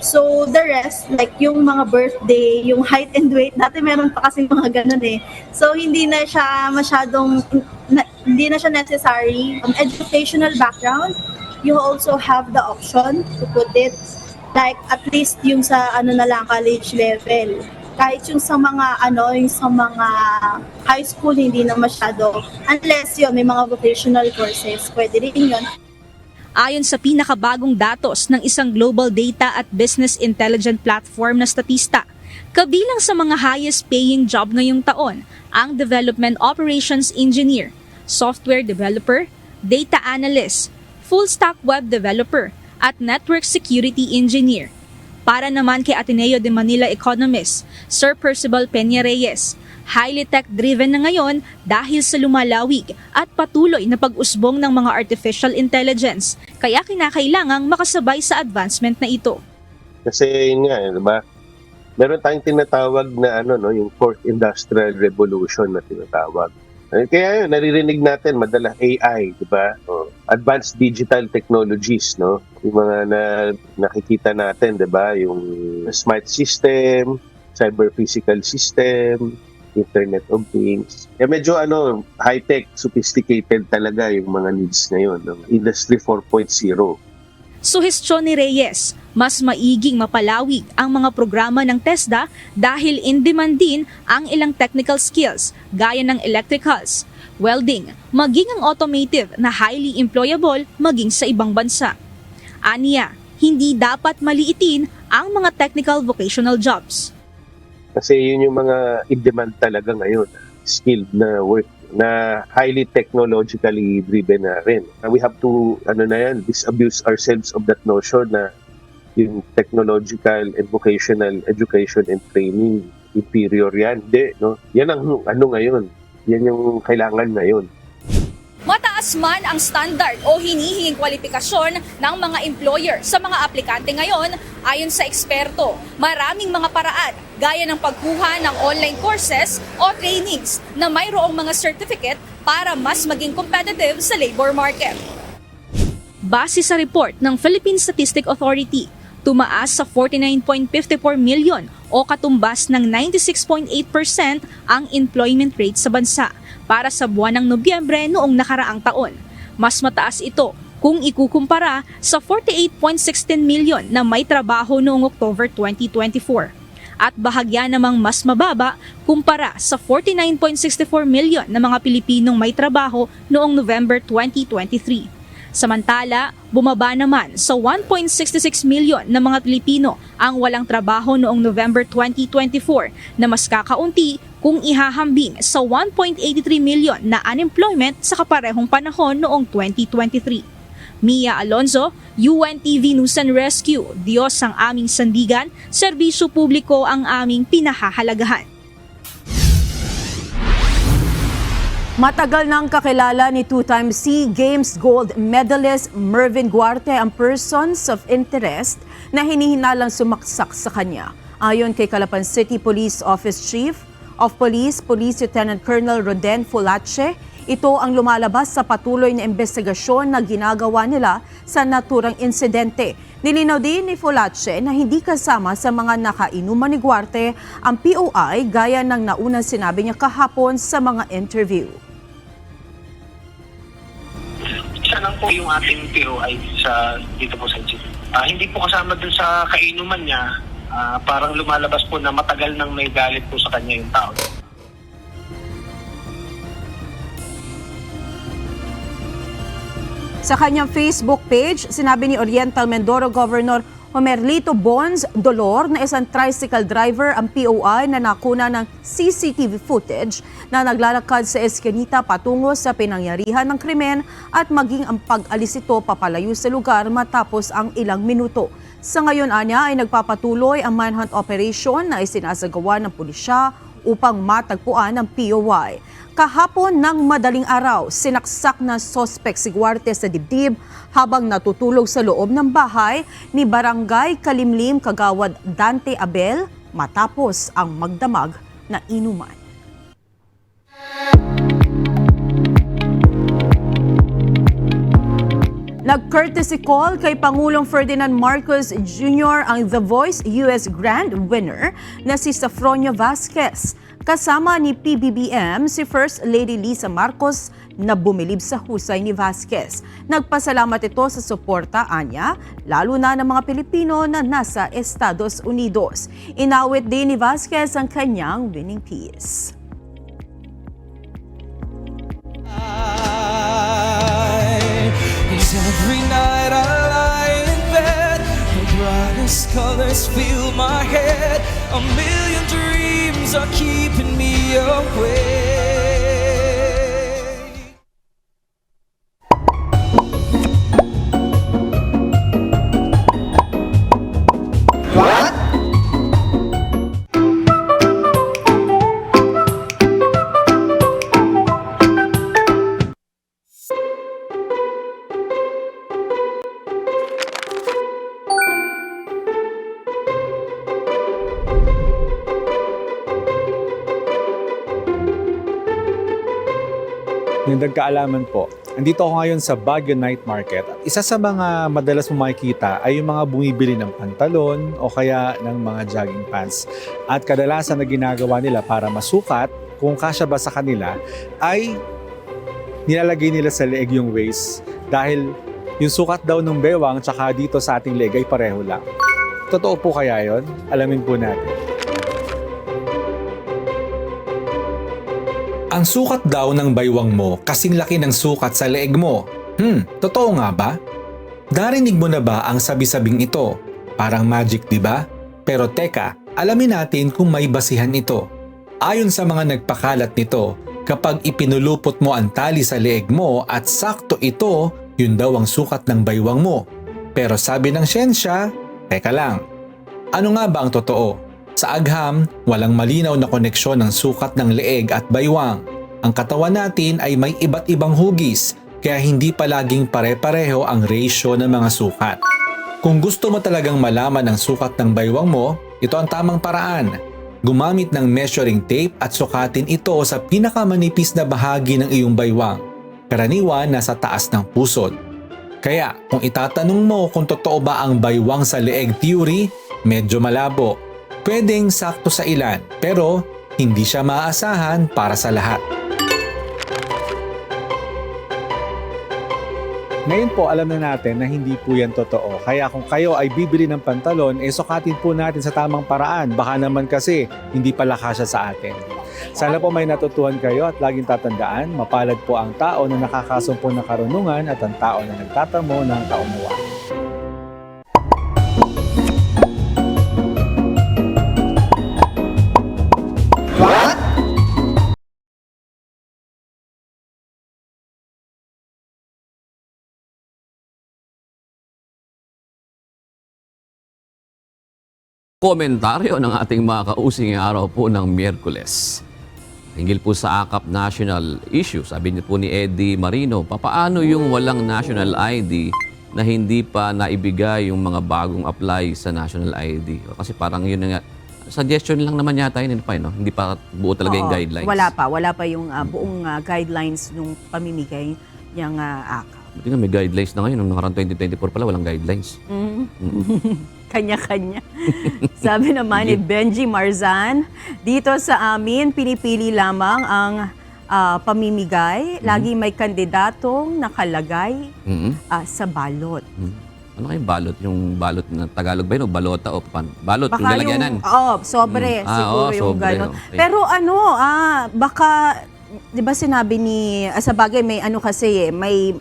So the rest, like yung mga birthday, yung height and weight, dati meron pa kasi mga ganun eh. So hindi na siya hindi na siya necessary. Educational background, you also have the option to put it like at least yung sa na lang college level. Kahit yung sa mga yung sa mga high school hindi na masyado, unless yun may mga vocational courses, pwede rin yun. Ayon sa pinakabagong datos ng isang global data at business intelligence platform na Statista, kabilang sa mga highest paying job ngayong taon ang Development Operations Engineer, Software Developer, Data Analyst, Full Stack Web Developer at Network Security Engineer. Para naman kay Ateneo de Manila economist Sir Percival Peña Reyes, highly tech-driven na ngayon dahil sa lumalawig at patuloy na pag-usbong ng mga artificial intelligence, kaya kinakailangang makasabay sa advancement na ito. Kasi yun nga, diba? Meron tayong tinatawag na yung fourth industrial revolution na tinatawag. Kaya yun, naririnig natin madalas AI, diba? Advanced digital technologies, no? Yung mga nakikita natin, diba? Yung smart system, cyber physical system, Internet of Things. Kaya medyo high-tech, sophisticated talaga yung mga needs ngayon ng Industry 4.0. Suhestyon ni Reyes, mas maiging mapalawig ang mga programa ng TESDA dahil in-demand din ang ilang technical skills gaya ng electricals, welding, maging ang automotive na highly employable maging sa ibang bansa. Aniya, hindi dapat maliitin ang mga technical vocational jobs. Kasi yun yung mga in-demand talaga ngayon, skilled na work na highly technologically driven na rin. We have to, disabuse ourselves of that notion na yung technological and vocational education and training, inferior yan. Hindi, no? Yan ang ngayon. Yan yung kailangan ngayon. Mataas man ang standard o hinihinging kwalifikasyon ng mga employer sa mga aplikante ngayon, ayon sa eksperto, maraming mga paraan gaya ng pagkuha ng online courses o trainings na mayroong mga certificate para mas maging competitive sa labor market. Base sa report ng Philippine Statistics Authority, tumaas sa 49.54 million o katumbas ng 96.8% ang employment rate sa bansa para sa buwan ng Nobyembre noong nakaraang taon. Mas mataas ito kung ikukumpara sa 48.16 million na may trabaho noong October 2024. At bahagya namang mas mababa kumpara sa 49.64 million na mga Pilipinong may trabaho noong November 2023. Samantala, bumaba naman sa 1.66 million na mga Pilipino ang walang trabaho noong November 2024 na mas kakaunti kung ihahambing sa 1.83 million na unemployment sa kaparehong panahon noong 2023. Mia Alonzo, UNTV News and Rescue, Diyos ang aming sandigan, serbisyo publiko ang aming pinahahalagahan. Matagal nang kakilala ni two-time SEA Games gold medalist Mervin Guarte ang persons of interest na hinihinalang sumaksak sa kanya. Ayon kay Calapan City Police Office Chief of Police, Police Lieutenant Colonel Roden Fulache, ito ang lumalabas sa patuloy na investigasyon na ginagawa nila sa naturang insidente. Nilinaw din ni Fulache na hindi kasama sa mga nakainuman ni Guarte ang POI gaya ng naunang sinabi niya kahapon sa mga interview. Sa lang po yung ating POI dito po sa Egypt. Hindi po kasama dun sa kainuman niya. Parang lumalabas po na matagal nang may galit po sa kanya yung tao. Sa kanyang Facebook page, sinabi ni Oriental Mindoro Governor Homerlito Bons Dolor na isang tricycle driver ang POI na nakuna ng CCTV footage na naglalakad sa Eskinita patungo sa pinangyarihan ng krimen at maging ang pag-alis ito papalayo sa lugar matapos ang ilang minuto. Sa ngayon, anya, ay nagpapatuloy ang manhunt operation na isinasagawa ng pulisya upang matagpuan ang POI. Kahapon ng madaling araw, sinaksak ng sospek si Guarte sa dibdib habang natutulog sa loob ng bahay ni Barangay Kalimlim, Kagawad Dante Abel matapos ang magdamag na inuman. Nag-courtesy call kay Pangulong Ferdinand Marcos Jr. ang The Voice US Grand Winner na si Safronio Vasquez. Kasama ni PBBM si First Lady Lisa Marcos na bumilib sa husay ni Vasquez. Nagpasalamat ito sa suporta anya, lalo na ng mga Pilipino na nasa Estados Unidos. Inawit din ni Vasquez ang kanyang winning piece. Every night I lie in bed, the brightest colors fill my head. A million dreams are keeping me awake. What? Magandang kaalaman po. Andito ako ngayon sa Baguio Night Market. At isa sa mga madalas mo makikita ay yung mga bumibili ng pantalon o kaya ng mga jogging pants. At kadalasan na ginagawa nila para masukat kung kasya ba sa kanila ay nilalagay nila sa leeg yung waist dahil yung sukat daw ng bewang tsaka dito sa ating leg ay pareho lang. Totoo po kaya yon? Alamin po natin. Ang sukat daw ng baywang mo kasing laki ng sukat sa leeg mo. Totoo nga ba? Narinig mo na ba ang sabi-sabing ito? Parang magic, di ba? Pero teka, alamin natin kung may basihan ito. Ayon sa mga nagpakalat nito, kapag ipinulupot mo ang tali sa leeg mo at sakto ito, yun daw ang sukat ng baywang mo. Pero sabi ng siyensya, teka lang, ano nga ba ang totoo? Sa agham, walang malinaw na koneksyon ng sukat ng leeg at baywang. Ang katawan natin ay may iba't ibang hugis, kaya hindi palaging pare-pareho ang ratio ng mga sukat. Kung gusto mo talagang malaman ang sukat ng baywang mo, ito ang tamang paraan. Gumamit ng measuring tape at sukatin ito sa pinakamanipis na bahagi ng iyong baywang. Karaniwan nasa taas ng pusod. Kaya kung itatanong mo kung totoo ba ang baywang sa leeg theory, medyo malabo. Pwedeng sakto sa ilan, pero hindi siya maaasahan para sa lahat. Ngayon po, alam na natin na hindi po yan totoo. Kaya kung kayo ay bibili ng pantalon, sukatin po natin sa tamang paraan. Baka naman kasi hindi pala kasya sa atin. Sana po may natutuhan kayo at laging tatandaan, mapalad po ang tao na nakakasumpo ng karunungan at ang tao na nagtatamo ng kaunawaan. What? Komentaryo ng ating mga kausing araw po ng Miyerkules. Hinggil po sa AKAP national issue, sabi niyo po ni Eddie Marino, papaano yung walang national ID na hindi pa naibigay yung mga bagong apply sa national ID? Kasi parang yun nga, suggestion lang naman yata yun, no? Hindi pa buo talaga yung guidelines. Wala pa yung buong guidelines nung pamimigay ng AKAP. Buti nga may guidelines na ngayon, nung nakarang 2024 pala walang guidelines. Kanya-kanya. Sabi naman ni Benji Marzan, dito sa amin, pinipili lamang ang pamimigay, lagi may kandidatong nakalagay Mhm. sa balot. Ano kayong balot? Yung balot na Tagalog ba yun o balota o pan? Balot, yung lalagyanan. Sobre, siguro yung sobre, gano'n. okay. Pero baka, di ba sinabi ni, sa bagay may kasi may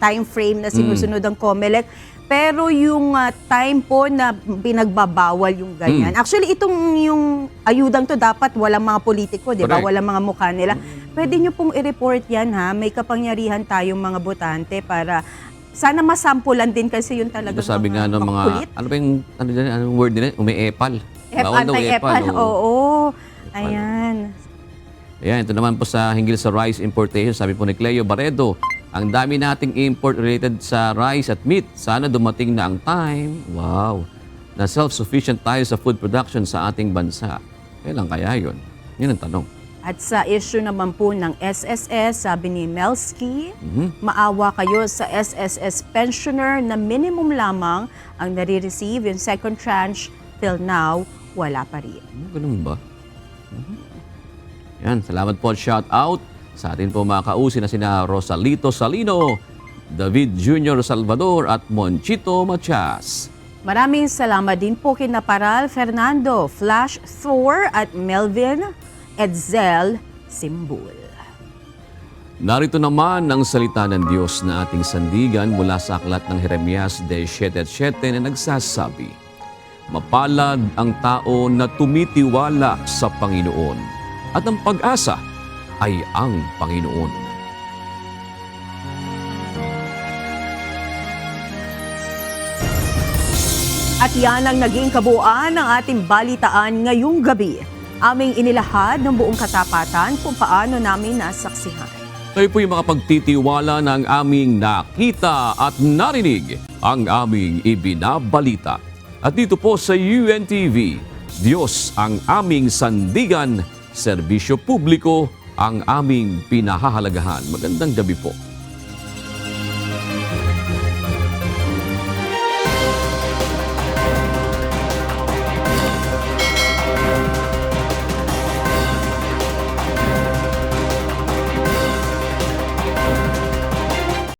time frame na sinusunod ang COMELEC, pero yung time po na pinagbabawal yung ganyan. Actually, itong yung ayudang to dapat walang mga politiko, di ba? Correct. Walang mga mukha nila. Pwede nyo pong i-report yan ha. May kapangyarihan tayong mga botante para sana masampulan din kasi yun talaga. Sabi nga ng mga, kulit. ano ba yung, anong word nila? Umiepal. Bawal daw Anti-epal, epal. oo. Ayan. Ayan, ito naman po sa hinggil sa rice importation, sabi po ni Cleo Barredo, ang dami nating import related sa rice at meat. Sana dumating na ang time, na self-sufficient tayo sa food production sa ating bansa. Kailan kaya yun? Yun ang tanong. At sa issue naman po ng SSS, sabi ni Melski, maawa kayo sa SSS pensioner na minimum lamang ang nare-receive. Yung second tranche, till now, wala pa rin. Ganun ba? Yan, salamat po at shout out sa atin po mga kausi na sina Rosalito Salino, David Jr. Salvador at Monchito Matias. Maraming salamat din po kina Paral Fernando, Flash Thor at Melvin Edzel Simbul. Narito naman ang salita ng Diyos na ating sandigan mula sa aklat ng Jeremias 17:7 na nagsasabi, mapalad ang tao na tumitiwala sa Panginoon at ang pag-asa ay ang Panginoon. At yan ang naging kabuuan ng ating balitaan ngayong gabi. Aming inilahad ng buong katapatan kung paano namin nasaksihan. Tayo po yung mga pagtitiwala ng aming nakita at narinig, ang aming ibinabalita. At dito po sa UNTV, Diyos ang aming sandigan, serbisyo publiko ang aming pinahahalagahan. Magandang gabi po.